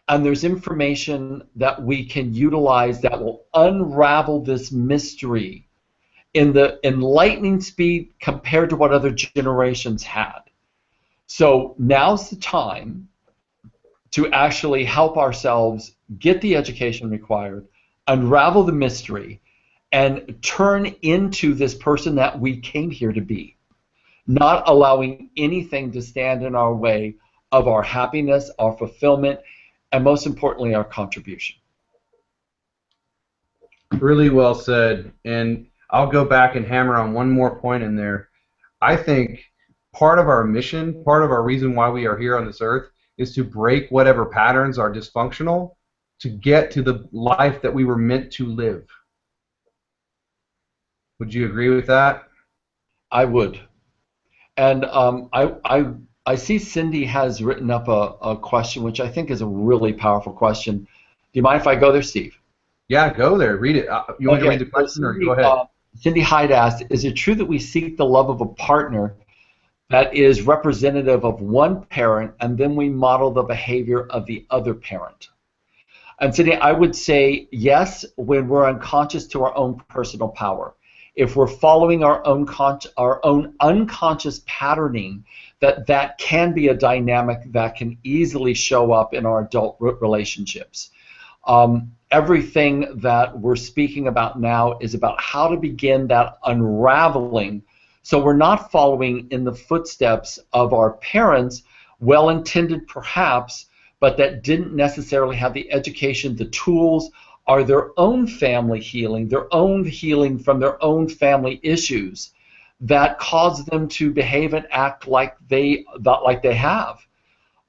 And there's information that we can utilize that will unravel this mystery in lightning speed compared to what other generations had. So now's the time to actually help ourselves get the education required, unravel the mystery, and turn into this person that we came here to be, not allowing anything to stand in our way of our happiness, our fulfillment, and most importantly, our contribution. Really well said. And I'll go back and hammer on one more point in there. I think part of our mission, part of our reason why we are here on this earth, is to break whatever patterns are dysfunctional to get to the life that we were meant to live. Would you agree with that? I would. And I see Cindy has written up a question, which I think is a really powerful question. you mind if I go there, Steve? Yeah, go there. Read it. You want me to read Okay. the So question, or go ahead? Cindy Hyde asked, is it true that we seek the love of a partner that is representative of one parent, and then we model the behavior of the other parent? And today I would say yes, when we're unconscious to our own personal power. If we're following our own unconscious patterning, that can be a dynamic that can easily show up in our adult relationships. Everything that we're speaking about now is about how to begin that unraveling, so we're not following in the footsteps of our parents, well-intended perhaps, but that didn't necessarily have the education, the tools, or their own family healing, their own healing from their own family issues that caused them to behave and act like they have.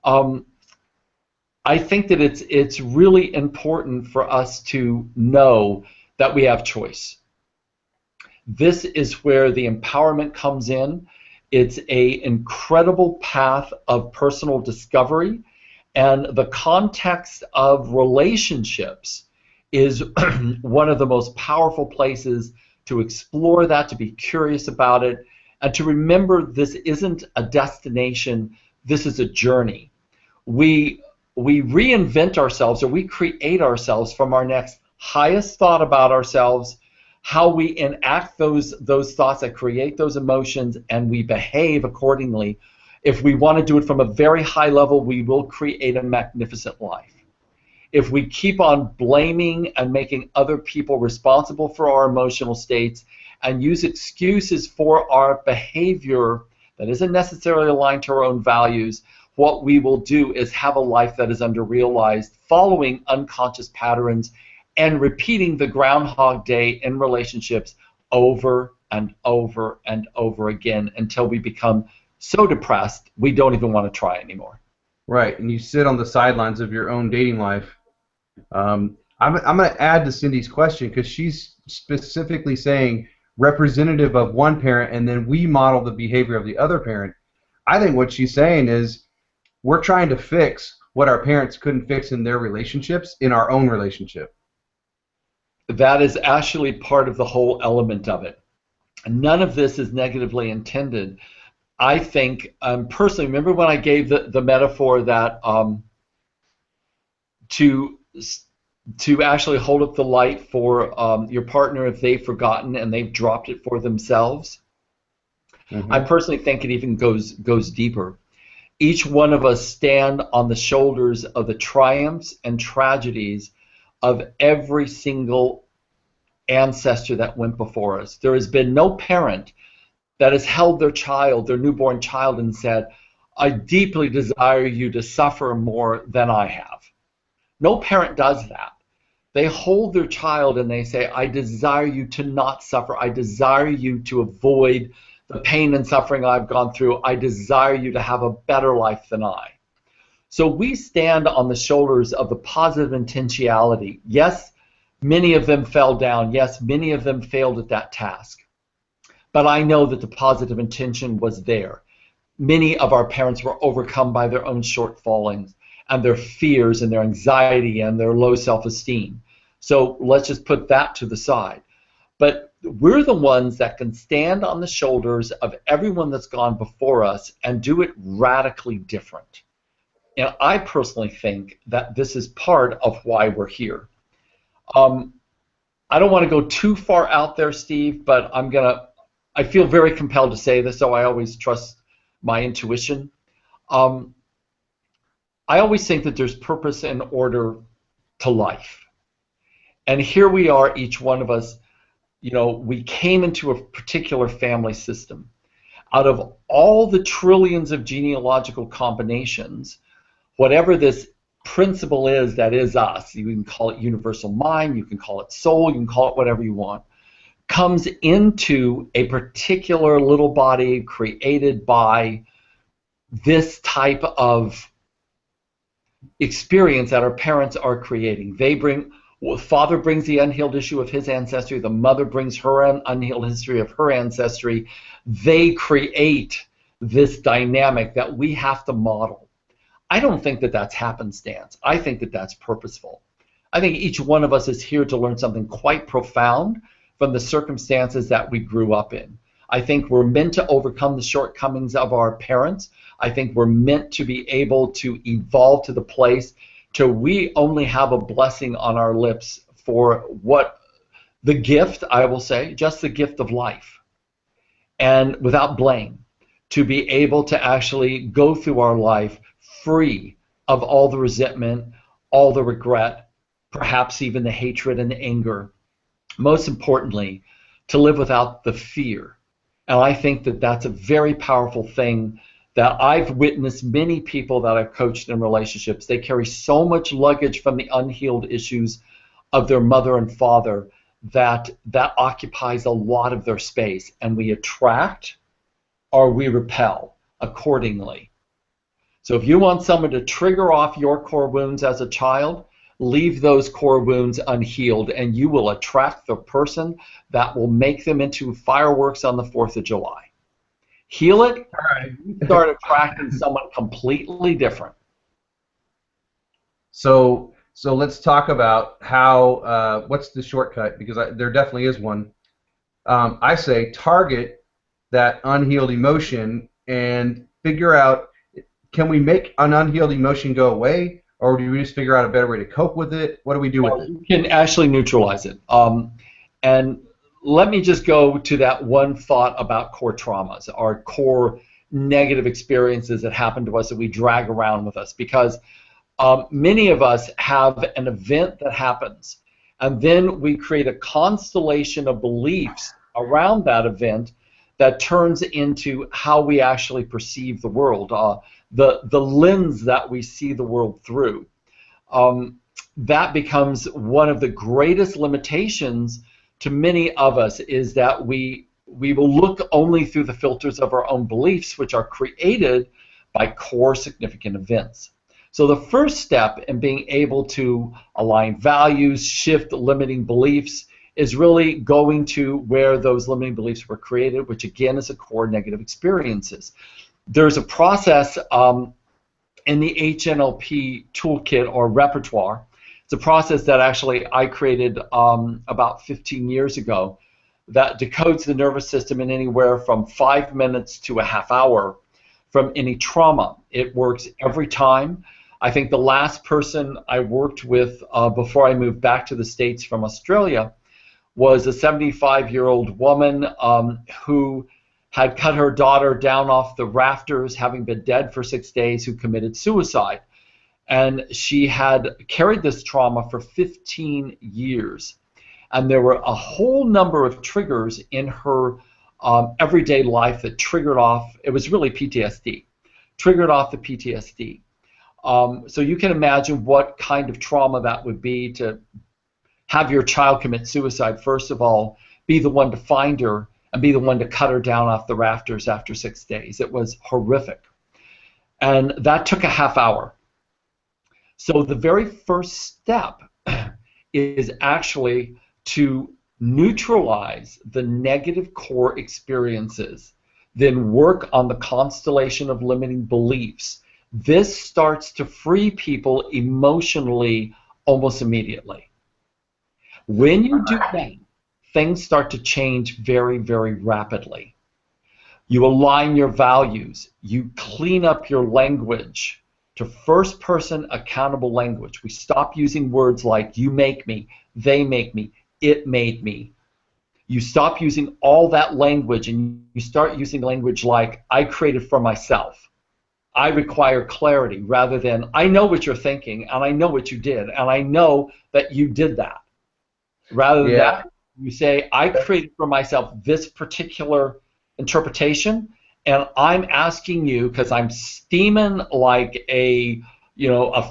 I think that it's really important for us to know that we have choice. This is where the empowerment comes in. It's an incredible path of personal discovery, and the context of relationships is one of the most powerful places to explore that, to be curious about it, and to remember this isn't a destination, this is a journey. We reinvent ourselves, or we create ourselves from our next highest thought about ourselves, how we enact those thoughts that create those emotions, and we behave accordingly. If we want to do it from a very high level, we will create a magnificent life. If we keep on blaming and making other people responsible for our emotional states and use excuses for our behavior that isn't necessarily aligned to our own values, what we will do is have a life that is underrealized, following unconscious patterns and repeating the Groundhog Day in relationships over and over and over again until we become so depressed we don't even want to try anymore. Right, and you sit on the sidelines of your own dating life. I'm going to add to Cindy's question, because she's specifically saying representative of one parent, and then we model the behavior of the other parent. I think what she's saying is we're trying to fix what our parents couldn't fix in their relationships in our own relationship. That is actually part of the whole element of it. None of this is negatively intended. I think, personally, remember when I gave the metaphor that to actually hold up the light for your partner if they've forgotten and they've dropped it for themselves? Mm-hmm. I personally think it even goes deeper. Each one of us stand on the shoulders of the triumphs and tragedies of every single ancestor that went before us. There has been no parent that has held their child, their newborn child, and said, I deeply desire you to suffer more than I have. No parent does that. They hold their child and they say, I desire you to not suffer. I desire you to avoid the pain and suffering I've gone through. I desire you to have a better life than I. So we stand on the shoulders of the positive intentionality. Yes, many of them fell down. Yes, many of them failed at that task. But I know that the positive intention was there. Many of our parents were overcome by their own shortfallings and their fears and their anxiety and their low self-esteem. So let's just put that to the side. But we're the ones that can stand on the shoulders of everyone that's gone before us and do it radically different. And I personally think that this is part of why we're here. I don't want to go too far out there, Steve, but I feel very compelled to say this, so I always trust my intuition. I always think that there's purpose and order to life. And here we are, each one of us, we came into a particular family system. Out of all the trillions of genealogical combinations, whatever this principle is that is us, you can call it universal mind, you can call it soul, you can call it whatever you want, comes into a particular little body created by this type of experience that our parents are creating. Father brings the unhealed issue of his ancestry, the mother brings her unhealed history of her ancestry. They create this dynamic that we have to model. I don't think that that's happenstance. I think that that's purposeful. I think each one of us is here to learn something quite profound from the circumstances that we grew up in. I think we're meant to overcome the shortcomings of our parents. I think we're meant to be able to evolve to the place till we only have a blessing on our lips for what the gift, I will say, just the gift of life, and without blame, to be able to actually go through our life free of all the resentment, all the regret, perhaps even the hatred and the anger. Most importantly, to live without the fear. And I think that that's a very powerful thing that I've witnessed many people that I've coached in relationships. They carry so much luggage from the unhealed issues of their mother and father that occupies a lot of their space. And we attract or we repel accordingly. So if you want someone to trigger off your core wounds as a child, leave those core wounds unhealed, and you will attract the person that will make them into fireworks on the 4th of July. Heal it, All right. and you start attracting someone completely different. So let's talk about how, what's the shortcut, because there definitely is one. I say target that unhealed emotion and figure out, can we make an unhealed emotion go away, or do we just figure out a better way to cope with it? What do we do with it? You can actually neutralize it. And let me just go to that one thought about core traumas, our core negative experiences that happen to us that we drag around with us, because many of us have an event that happens, and then we create a constellation of beliefs around that event that turns into how we actually perceive the world, the lens that we see the world through. That becomes one of the greatest limitations to many of us, is that we will look only through the filters of our own beliefs, which are created by core significant events. So the first step in being able to align values, shift limiting beliefs, is really going to where those limiting beliefs were created, which again is a core negative experiences. There's a process in the HNLP toolkit or repertoire. It's a process that actually I created about 15 years ago that decodes the nervous system in anywhere from 5 minutes to a half hour from any trauma. It works every time. I think the last person I worked with before I moved back to the States from Australia was a 75-year-old woman who had cut her daughter down off the rafters, having been dead for 6 days, who committed suicide. And she had carried this trauma for 15 years. And there were a whole number of triggers in her everyday life that triggered off, it was really PTSD, triggered off the PTSD. So you can imagine what kind of trauma that would be to have your child commit suicide. First of all, be the one to find her and be the one to cut her down off the rafters after 6 days. It was horrific. And that took a half hour. So the very first step is actually to neutralize the negative core experiences, then work on the constellation of limiting beliefs. This starts to free people emotionally almost immediately. When you do that, things start to change very, very rapidly. You align your values. You clean up your language to first-person accountable language. We stop using words like you make me, they make me, it made me. You stop using all that language and you start using language like I created for myself. I require clarity, rather than I know what you're thinking and I know what you did and I know that you did that. Rather than that, you say, I created for myself this particular interpretation, and I'm asking you, because I'm steaming like a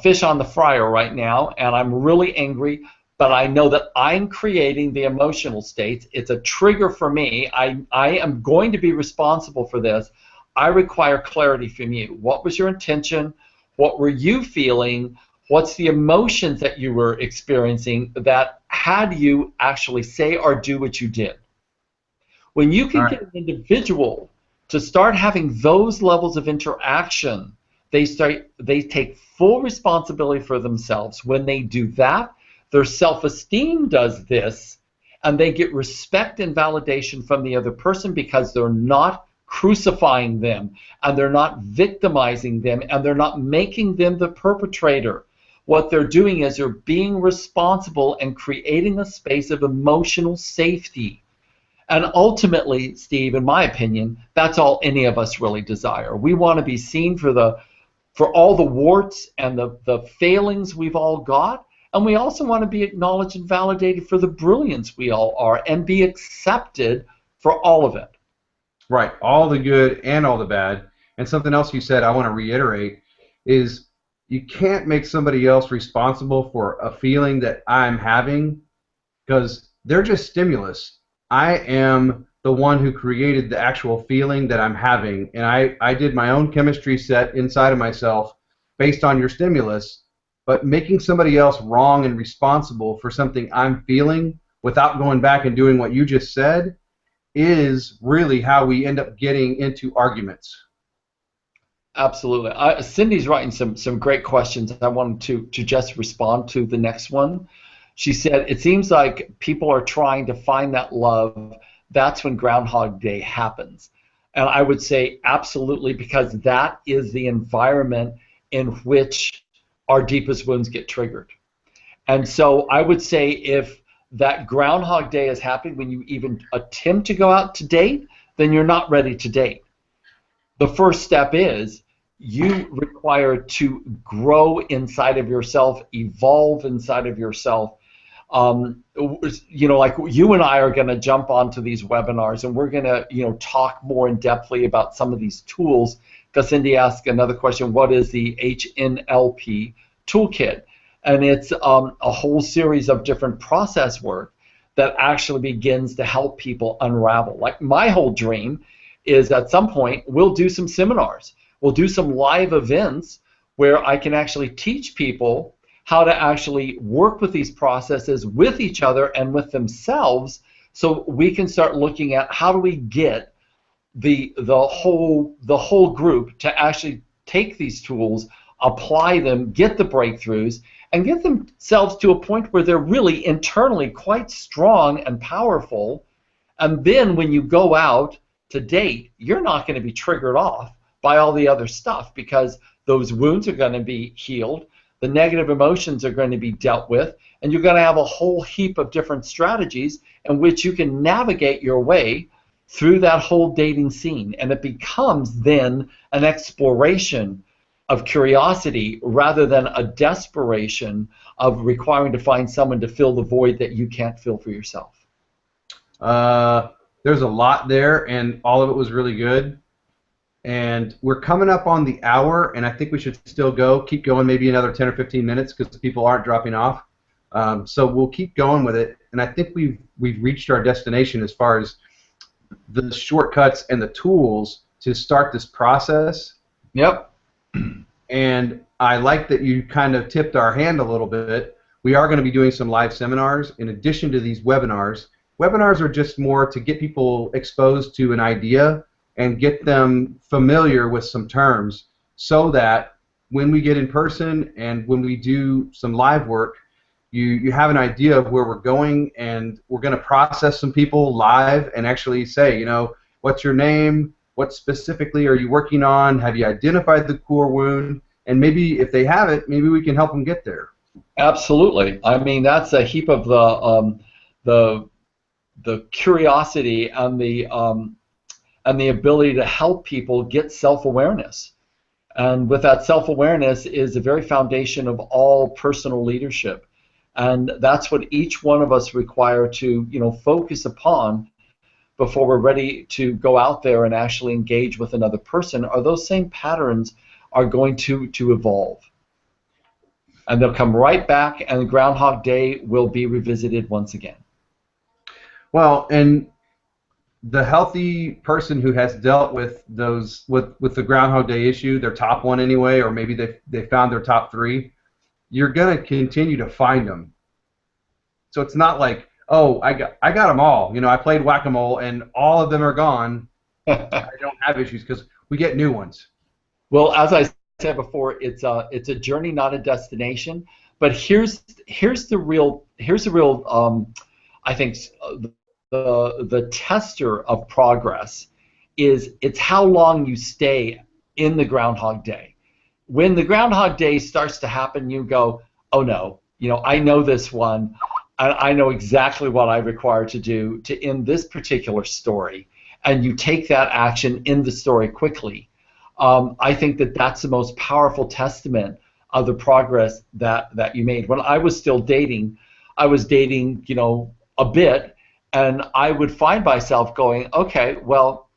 fish on the fryer right now, and I'm really angry, but I know that I'm creating the emotional states. It's a trigger for me. I am going to be responsible for this. I require clarity from you. What was your intention? What were you feeling? What's the emotions that you were experiencing that had you actually say or do what you did? When you can get an individual to start having those levels of interaction, they take full responsibility for themselves. When they do that, their self-esteem does this, and they get respect and validation from the other person because they're not crucifying them, and they're not victimizing them, and they're not making them the perpetrator. What they're doing is they're being responsible and creating a space of emotional safety. And ultimately, Steve, in my opinion, that's all any of us really desire. We want to be seen for all the warts and the failings we've all got, and we also want to be acknowledged and validated for the brilliance we all are and be accepted for all of it. Right, all the good and all the bad. And something else you said I want to reiterate is you can't make somebody else responsible for a feeling that I'm having because they're just stimulus. I am the one who created the actual feeling that I'm having, and I did my own chemistry set inside of myself based on your stimulus, but making somebody else wrong and responsible for something I'm feeling without going back and doing what you just said is really how we end up getting into arguments. Absolutely. Cindy's writing some great questions. I wanted to just respond to the next one. She said, it seems like people are trying to find that love. That's when Groundhog Day happens. And I would say absolutely, because that is the environment in which our deepest wounds get triggered. And so I would say if that Groundhog Day is happening when you even attempt to go out to date, then you're not ready to date. The first step is you require to grow inside of yourself, evolve inside of yourself. Like you and I are going to jump onto these webinars, and we're going to, talk more in depthly about some of these tools. Because Cindy asked another question: what is the HNLP toolkit? And it's a whole series of different process work that actually begins to help people unravel. Like my whole dream is at some point we'll do some seminars, we'll do some live events where I can actually teach people how to actually work with these processes with each other and with themselves, so we can start looking at how do we get the whole group to actually take these tools, apply them, get the breakthroughs, and get themselves to a point where they're really internally quite strong and powerful. And then when you go out to date, you're not going to be triggered off by all the other stuff, because those wounds are going to be healed, the negative emotions are going to be dealt with, and you're going to have a whole heap of different strategies in which you can navigate your way through that whole dating scene. And it becomes then an exploration of curiosity rather than a desperation of requiring to find someone to fill the void that you can't fill for yourself. There's a lot there, and all of it was really good. And we're coming up on the hour, and I think we should still keep going maybe another 10 or 15 minutes because people aren't dropping off. So we'll keep going with it, and I think we've reached our destination as far as the shortcuts and the tools to start this process. Yep. And I like that you kind of tipped our hand a little bit. We are going to be doing some live seminars in addition to these webinars. Webinars are just more to get people exposed to an idea and get them familiar with some terms, so that when we get in person and when we do some live work, you have an idea of where we're going, and we're going to process some people live and actually say, what's your name? What specifically are you working on? Have you identified the core wound? And maybe if they have it, maybe we can help them get there. Absolutely. I mean, that's a heap of the curiosity and the ability to help people get self-awareness. And with that, self-awareness is the very foundation of all personal leadership. And that's what each one of us require to, focus upon before we're ready to go out there and actually engage with another person. Are those same patterns are going to evolve. And they'll come right back, and Groundhog Day will be revisited once again. Well, and the healthy person who has dealt with those with the Groundhog Day issue, their top one anyway, or maybe they found their top 3, you're going to continue to find them. So it's not like, oh, I got them all. I played whack-a-mole and all of them are gone. I don't have issues, because we get new ones. Well, as I said before, it's a journey, not a destination. But here's the real here's a real, I think, the tester of progress is it's how long you stay in the Groundhog Day. When the Groundhog Day starts to happen, you go, oh no, I know this one. I know exactly what I require to do to end this particular story, and you take that action in the story quickly. I think that that's the most powerful testament of the progress that you made. When I was still dating, I was dating, a bit, and I would find myself going, okay, well,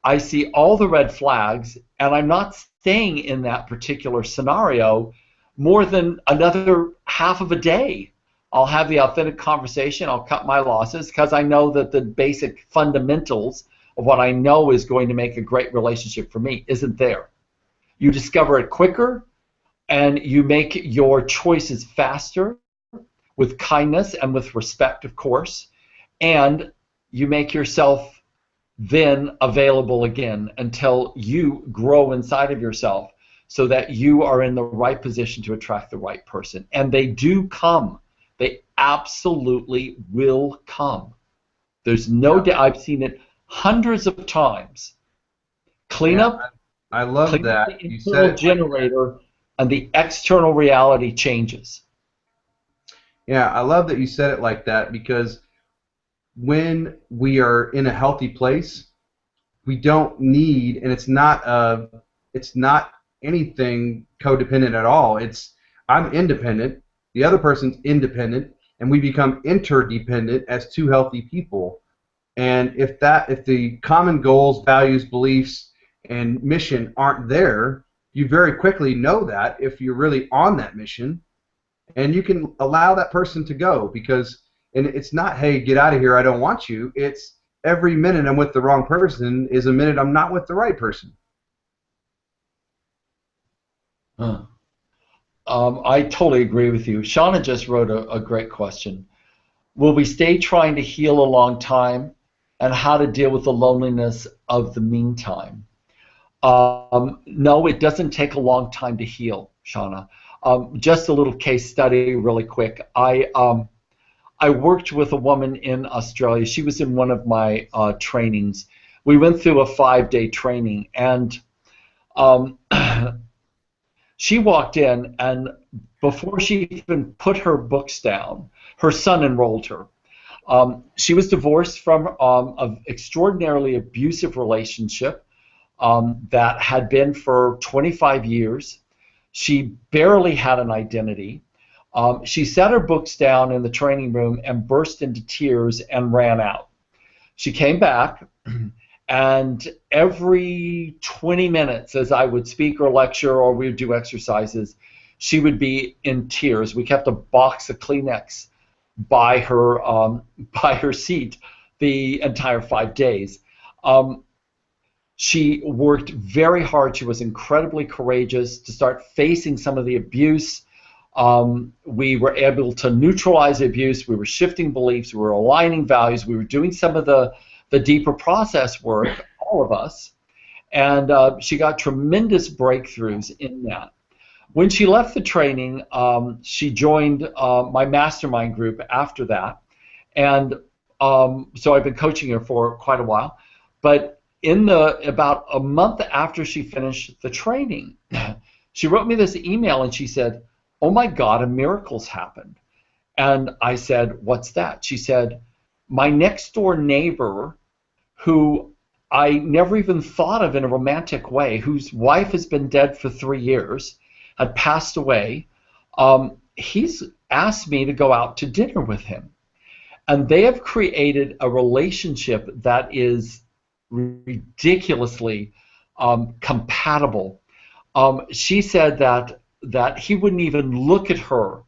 I see all the red flags, and I'm not staying in that particular scenario more than another half of a day. I'll have the authentic conversation. I'll cut my losses because I know that the basic fundamentals of what I know is going to make a great relationship for me isn't there. You discover it quicker, and you make your choices faster with kindness and with respect, of course, and you make yourself then available again until you grow inside of yourself so that you are in the right position to attract the right person. And they do come. They absolutely will come. There's no doubt. I've seen it hundreds of times. Clean Yeah, up I love the that you said internal it like generator, and the external reality changes. Yeah, I love that you said it like that because when we are in a healthy place, we don't need, and it's not anything codependent at all. It's I'm independent, the other person's independent, and we become interdependent as two healthy people. And if the common goals, values, beliefs, and mission aren't there, you very quickly know that if you're really on that mission, and you can allow that person to go because and it's not, hey, get out of here, I don't want you. It's every minute I'm with the wrong person is a minute I'm not with the right person. Huh. I totally agree with you. Shauna just wrote a great question. Will we stay trying to heal a long time, and how to deal with the loneliness of the meantime? No, it doesn't take a long time to heal, Shauna. Just a little case study really quick. I worked with a woman in Australia. She was in one of my trainings. We went through a 5-day training, and um, she walked in, and before she even put her books down, her son enrolled her. She was divorced from an extraordinarily abusive relationship that had been for 25 years. She barely had an identity. She set her books down in the training room and burst into tears and ran out. She came back, and every 20 minutes, as I would speak or lecture or we would do exercises, she would be in tears. We kept a box of Kleenex by her seat the entire 5 days. She worked very hard. She was incredibly courageous to start facing some of the abuse. We were able to neutralize the abuse. We were shifting beliefs. We were aligning values. We were doing some of the deeper process work, all of us. And she got tremendous breakthroughs in that. When she left the training, she joined my mastermind group after that. And so I've been coaching her for quite a while. But about a month after she finished the training, she wrote me this email and she said, "Oh my God, a miracle's happened." And I said, "What's that?" She said, "My next door neighbor, who I never even thought of in a romantic way, whose wife has been dead for 3 years, had passed away, he's asked me to go out to dinner with him. And they have created a relationship that is ridiculously compatible." She said that he wouldn't even look at her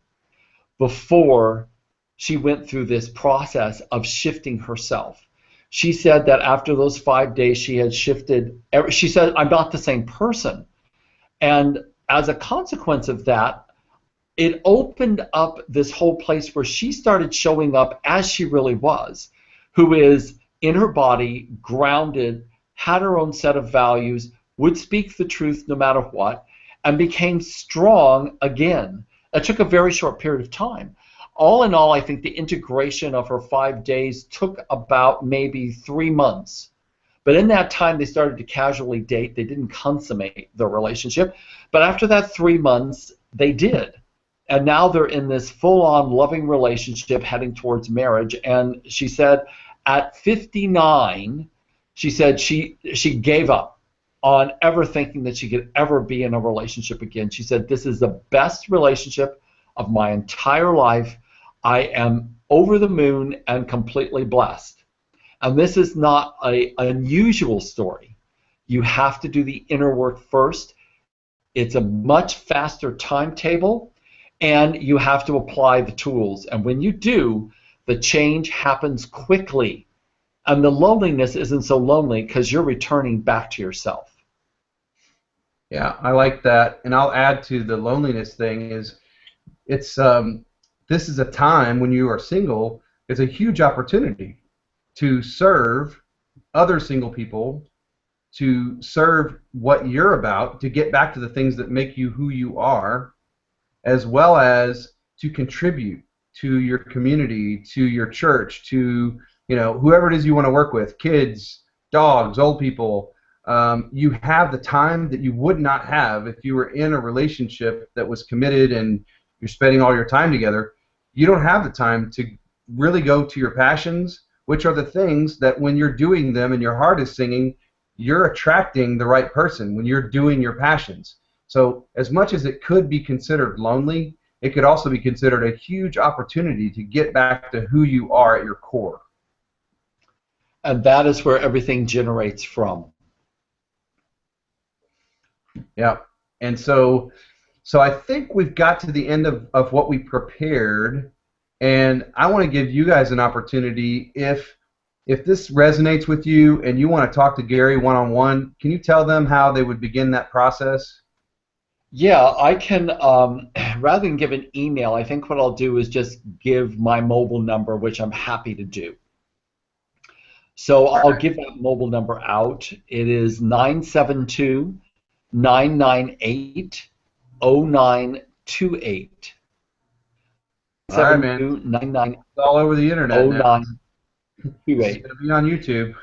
before she went through this process of shifting herself. She said that after those 5 days she had shifted. She said, "I'm not the same person." And as a consequence of that, it opened up this whole place where she started showing up as she really was, who is in her body, grounded, had her own set of values, would speak the truth no matter what, and became strong again. It took a very short period of time. All in all, I think the integration of her 5 days took about maybe 3 months. But in that time, they started to casually date. They didn't consummate their relationship. But after that 3 months, they did. And now they're in this full-on loving relationship heading towards marriage. And she said at 59, she said she gave up on ever thinking that she could ever be in a relationship again. She said, this is the best relationship of my entire life. I am over the moon and completely blessed. And this is not an unusual story. You have to do the inner work first. It's a much faster timetable, and you have to apply the tools. And when you do, the change happens quickly. And the loneliness isn't so lonely because you're returning back to yourself. Yeah, I like that. And I'll add to the loneliness thing is it's this is a time when you are single, it's a huge opportunity to serve other single people, to serve what you're about, to get back to the things that make you who you are, as well as to contribute to your community, to your church, to whoever it is you want to work with, kids, dogs, old people. You have the time that you would not have if you were in a relationship that was committed and you're spending all your time together. You don't have the time to really go to your passions, which are the things that when you're doing them and your heart is singing, you're attracting the right person when you're doing your passions. So as much as it could be considered lonely, it could also be considered a huge opportunity to get back to who you are at your core. And that is where everything generates from. Yeah. And so I think we've got to the end of what we prepared. And I want to give you guys an opportunity, if this resonates with you and you want to talk to Gary one-on-one, can you tell them how they would begin that process? Yeah, I can, rather than give an email, I think what I'll do is just give my mobile number, which I'm happy to do. So I'll give that mobile number out. It is 972-998-0928. All right, man. It's all over the internet now. It's going to be on YouTube.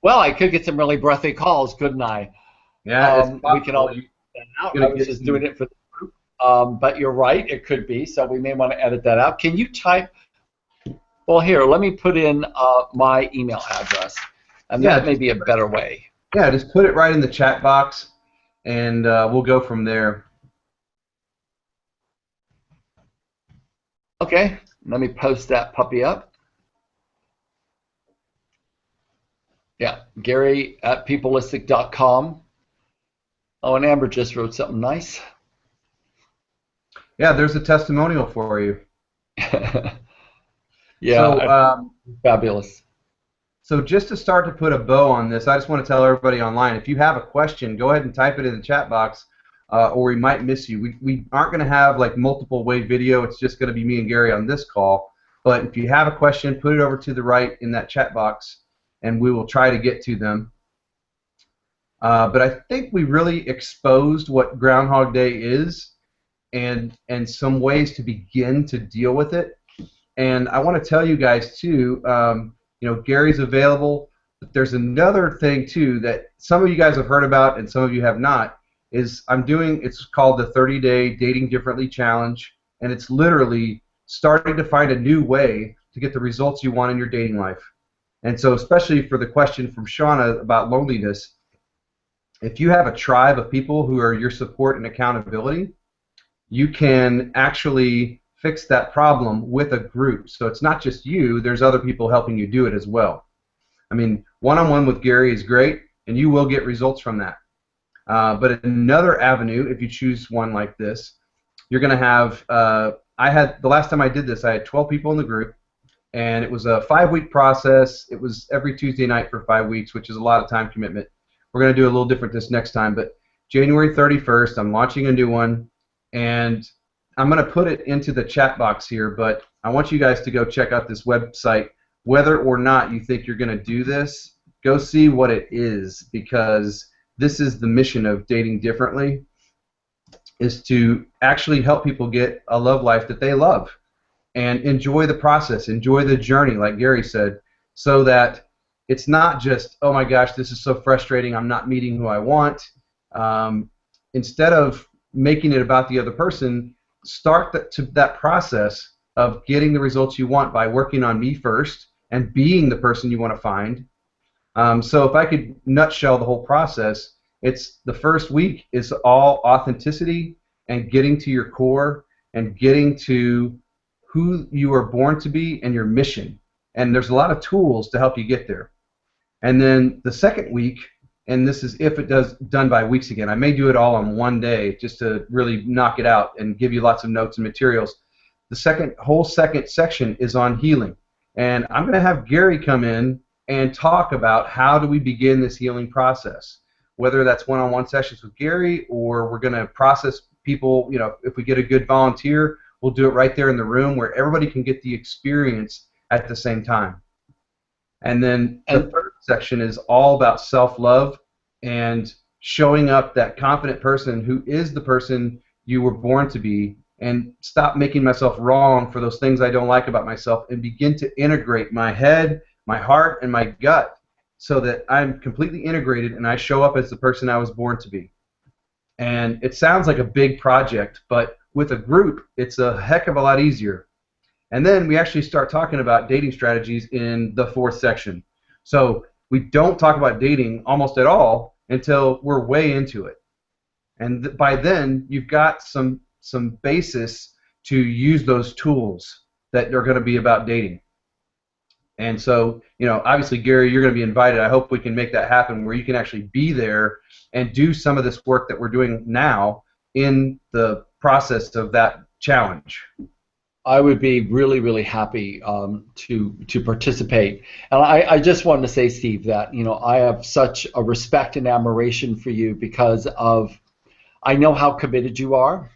Well, I could get some really breathy calls, couldn't I? Yeah, we can all use that out. I was just doing it for the group. But you're right, it could be, so we may want to edit that out. Can you type? Well, here, let me put in my email address, and that may be a better way. Yeah, just put it right in the chat box, and we'll go from there. Okay, let me post that puppy up. Yeah, Gary at peopleistic.com. Oh, and Amber just wrote something nice. Yeah, there's a testimonial for you. Yeah, so, fabulous. So just to start to put a bow on this, I just want to tell everybody online, if you have a question, go ahead and type it in the chat box, or we might miss you. We aren't going to have like multiple way video. It's just going to be me and Gary on this call. But if you have a question, put it over to the right in that chat box, and we will try to get to them. But I think we really exposed what Groundhog Day is and some ways to begin to deal with it. And I want to tell you guys too, Gary's available. But there's another thing too that some of you guys have heard about and some of you have not. It's called the 30-Day Dating Differently Challenge, and it's literally starting to find a new way to get the results you want in your dating life. And so, especially for the question from Shauna about loneliness, if you have a tribe of people who are your support and accountability, you can actually fix that problem with a group. So it's not just you, there's other people helping you do it as well. I mean, one-on-one with Gary is great, and you will get results from that. But another avenue, if you choose one like this, you're going to have, the last time I did this, I had 12 people in the group, and it was a 5-week process. It was every Tuesday night for 5 weeks, which is a lot of time commitment. We're going to do a little different this next time, but January 31st, I'm launching a new one, and I'm going to put it into the chat box here, but I want you guys to go check out this website. Whether or not you think you're going to do this, go see what it is, because this is the mission of Dating Differently. is to actually help people get a love life that they love and enjoy the process, enjoy the journey, like Gary said, so that it's not just, oh my gosh, this is so frustrating, I'm not meeting who I want. Um, Instead of making it about the other person, start that process of getting the results you want by working on me first and being the person you want to find. So if I could nutshell the whole process, it's the first week is all authenticity and getting to your core and getting to who you are born to be and your mission. And there's a lot of tools to help you get there. And then the second week, and this is if it does done by weeks again, I may do it all on one day just to really knock it out and give you lots of notes and materials. The whole second section is on healing. And I'm going to have Gary come in and talk about how do we begin this healing process, whether that's one-on-one sessions with Gary or we're going to process people, if we get a good volunteer, we'll do it right there in the room where everybody can get the experience at the same time. And then the third section is all about self-love and showing up that confident person who is the person you were born to be, and stop making myself wrong for those things I don't like about myself and begin to integrate my head, my heart, and my gut so that I'm completely integrated and I show up as the person I was born to be. And it sounds like a big project, but with a group, it's a heck of a lot easier. And then we actually start talking about dating strategies in the fourth section. So we don't talk about dating almost at all until we're way into it. And by then, you've got some basis to use those tools that are going to be about dating. And so, obviously, Gary, you're going to be invited. I hope we can make that happen where you can actually be there and do some of this work that we're doing now in the process of that challenge. I would be really, really happy to participate. And I just wanted to say, Steve, that I have such a respect and admiration for you because I know how committed you are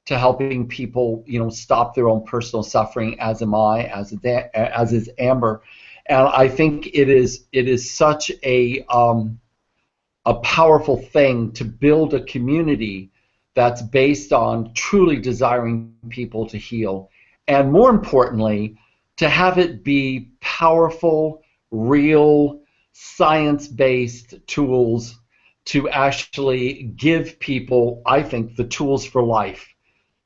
to helping people, stop their own personal suffering. As am I, as is Amber, and I think it is such a powerful thing to build a community that's based on truly desiring people to heal. And more importantly, to have it be powerful, real, science-based tools to actually give people, I think, the tools for life.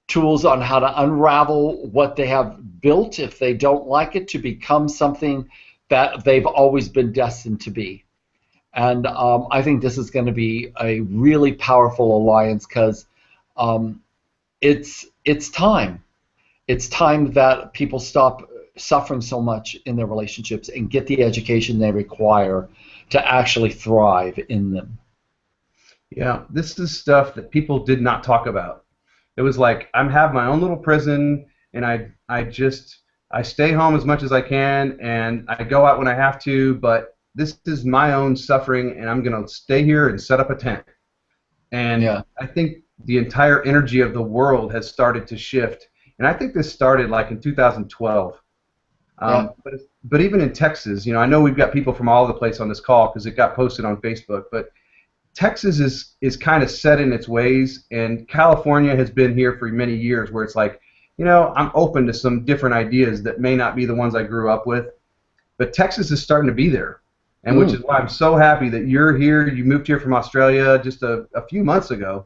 Tools on how to unravel what they have built, if they don't like it, to become something that they've always been destined to be. And I think this is going to be a really powerful alliance because it's time. It's time that people stop suffering so much in their relationships and get the education they require to actually thrive in them. Yeah, this is stuff that people did not talk about. It was like, I have my own little prison, and I stay home as much as I can, and I go out when I have to, but this is my own suffering, and I'm going to stay here and set up a tent. And yeah. I think the entire energy of the world has started to shift. And I think this started like in 2012. Yeah. But even in Texas, I know we've got people from all over the place on this call because it got posted on Facebook, but Texas is kind of set in its ways, and California has been here for many years where it's like, I'm open to some different ideas that may not be the ones I grew up with, but Texas is starting to be there, and which is why I'm so happy that you're here. You moved here from Australia just a few months ago,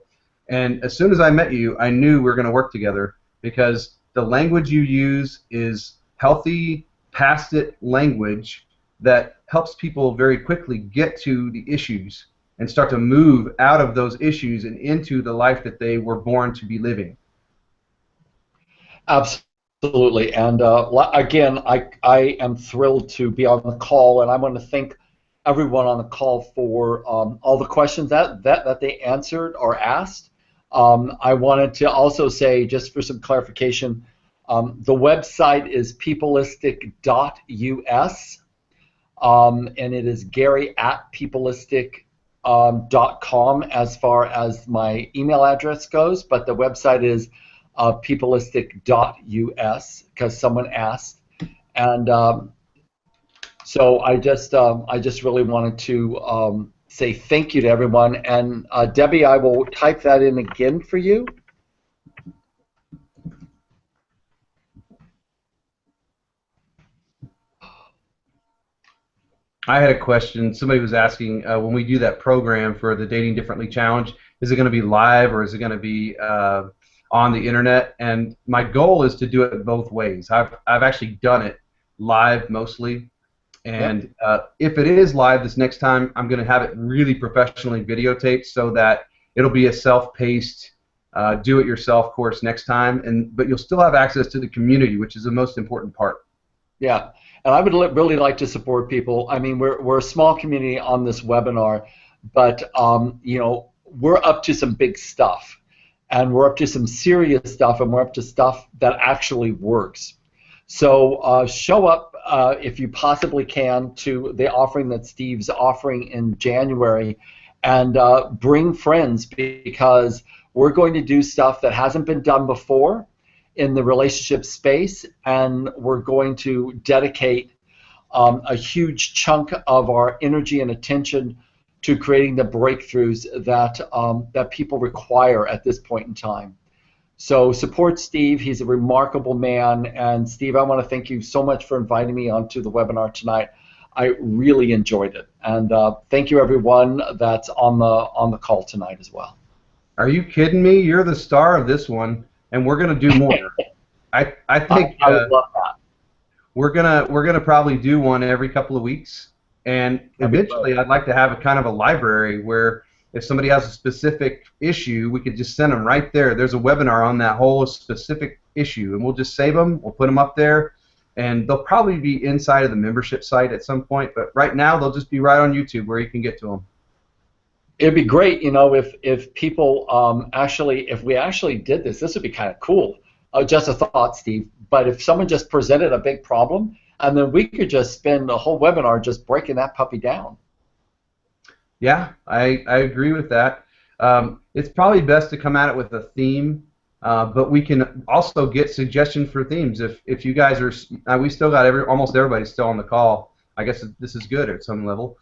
and as soon as I met you, I knew we were going to work together. Because the language you use is healthy, past-it language that helps people very quickly get to the issues and start to move out of those issues and into the life that they were born to be living. Absolutely. And again, I am thrilled to be on the call, and I want to thank everyone on the call for all the questions that they answered or asked. I wanted to also say, just for some clarification, the website is peopleistic.us, and it is Gary@peopleistic.com as far as my email address goes, but the website is peopleistic.us because someone asked, and so I just really wanted to say thank you to everyone. And Debbie, I will type that in again for you. I had a question. Somebody was asking when we do that program for the Dating Differently Challenge, is it going to be live or is it going to be on the internet? And my goal is to do it both ways. I've actually done it live mostly, Yep. and if it is live this next time, I'm going to have it really professionally videotaped so that it'll be a self-paced, do-it-yourself course next time. But you'll still have access to the community, which is the most important part. Yeah, and I would really like to support people. I mean, we're a small community on this webinar, but we're up to some big stuff, and we're up to some serious stuff, and we're up to stuff that actually works. So show up if you possibly can to the offering that Steve's offering in January, and bring friends because we're going to do stuff that hasn't been done before in the relationship space, and we're going to dedicate a huge chunk of our energy and attention to creating the breakthroughs that people require at this point in time. So support Steve. He's a remarkable man. And Steve, I want to thank you so much for inviting me onto the webinar tonight. I really enjoyed it. And thank you, everyone that's on the call tonight as well. Are you kidding me? You're the star of this one, and we're going to do more. I think I would love that. we're gonna probably do one every couple of weeks, and eventually I'd like to have a kind of a library where if somebody has a specific issue, we could just send them right there. There's a webinar on that whole specific issue, and we'll just save them. We'll put them up there, and they'll probably be inside of the membership site at some point. But right now, they'll just be right on YouTube where you can get to them. It'd be great, if people if we actually did this, this would be kind of cool. Just a thought, Steve. But if someone just presented a big problem, and then we could just spend a whole webinar just breaking that puppy down. Yeah, I agree with that. It's probably best to come at it with a theme, but we can also get suggestions for themes. If you guys are, we still got almost everybody still on the call. I guess this is good at some level.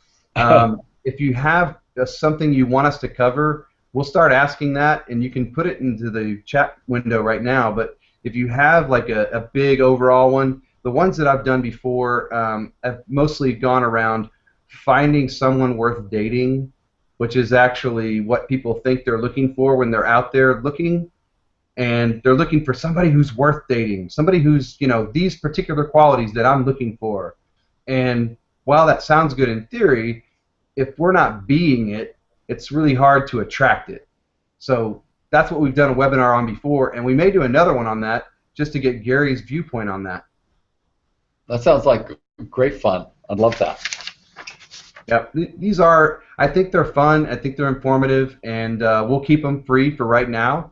If you have something you want us to cover, we'll start asking that, and you can put it into the chat window right now. But if you have like a big overall one, the ones that I've done before have mostly gone around finding someone worth dating, which is actually what people think they're looking for when they're out there looking, and they're looking for somebody who's worth dating, somebody who's, these particular qualities that I'm looking for. And while that sounds good in theory, if we're not being it, it's really hard to attract it. So that's what we've done a webinar on before, and we may do another one on that just to get Gary's viewpoint on that. That sounds like great fun. I'd love that. Yeah, these are, I think they're fun, I think they're informative, and we'll keep them free for right now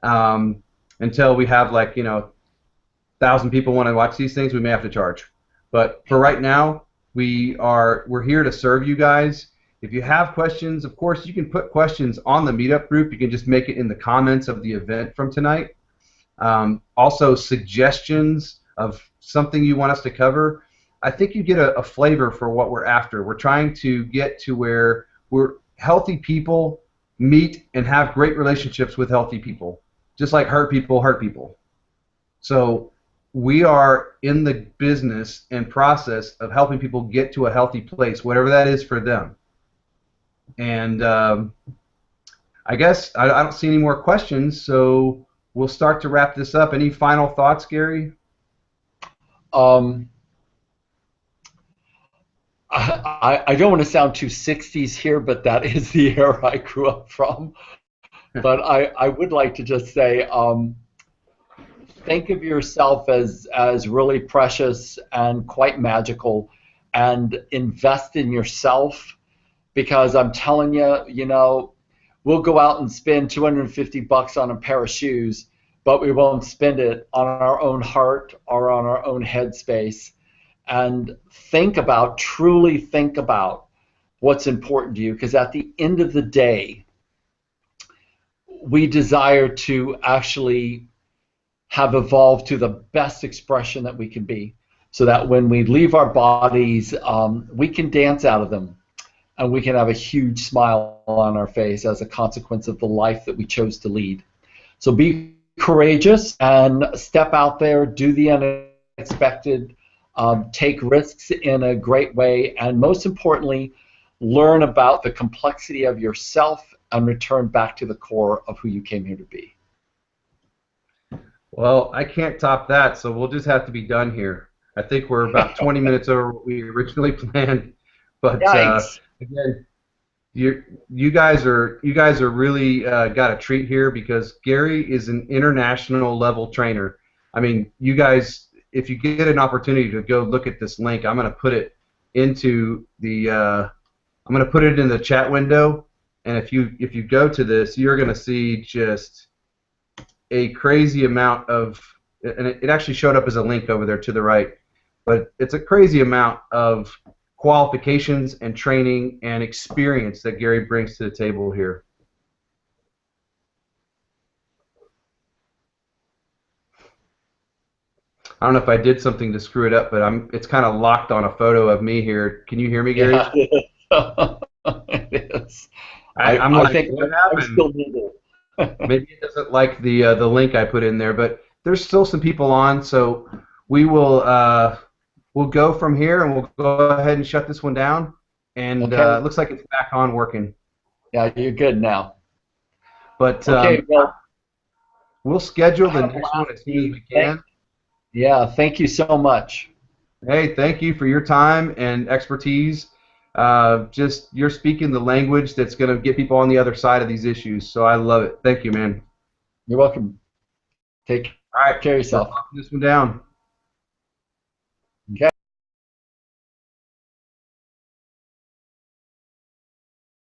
until we have 1,000 people want to watch these things. We may have to charge. But for right now, we're here to serve you guys. If you have questions, of course, you can put questions on the meetup group. You can just make it in the comments of the event from tonight. Also, suggestions of something you want us to cover. I think you get a flavor for what we're after. We're trying to get to where healthy people meet and have great relationships with healthy people, just like hurt people hurt people. So we are in the business and process of helping people get to a healthy place, whatever that is for them. And I guess I don't see any more questions, so we'll start to wrap this up. Any final thoughts, Gary? I don't want to sound too 60s here, but that is the era I grew up from. But I would like to just say, think of yourself as really precious and quite magical, and invest in yourself, because I'm telling you, we'll go out and spend $250 on a pair of shoes, but we won't spend it on our own heart or on our own headspace. And truly think about what's important to you, because at the end of the day, we desire to actually have evolved to the best expression that we can be, so that when we leave our bodies, we can dance out of them, and we can have a huge smile on our face as a consequence of the life that we chose to lead. So be courageous and step out there, do the unexpected. take risks in a great way, and most importantly, learn about the complexity of yourself and return back to the core of who you came here to be. Well, I can't top that, so we'll just have to be done here. I think we're about 20 minutes over what we originally planned, but Yikes! again, you guys are really got a treat here because Gary is an international level trainer. I mean, you guys, if you get an opportunity to go look at this link, I'm going to put it into the I'm going to put it in the chat window, and if you go to this, you're going to see just a crazy amount of, and it actually showed up as a link over there to the right, but it's a crazy amount of qualifications and training and experience that Gary brings to the table here. I don't know if I did something to screw it up, but it's kind of locked on a photo of me here. Can you hear me, Gary? Yeah, it is. I'm I like, think what I'm happened? still legal. Maybe it doesn't like the link I put in there, but there's still some people on, so we will we'll go from here and we'll go ahead and shut this one down. And Okay. it looks like it's back on working. Yeah, you're good now. But Okay. Well, we'll schedule I the had a next one blast, as soon as Steve. we can. Yeah. Thank you so much. Hey, thank you for your time and expertise. Just you're speaking the language that's going to get people on the other side of these issues. So I love it. Thank you, man. You're welcome. Take All right, care of we're yourself. locking this one down.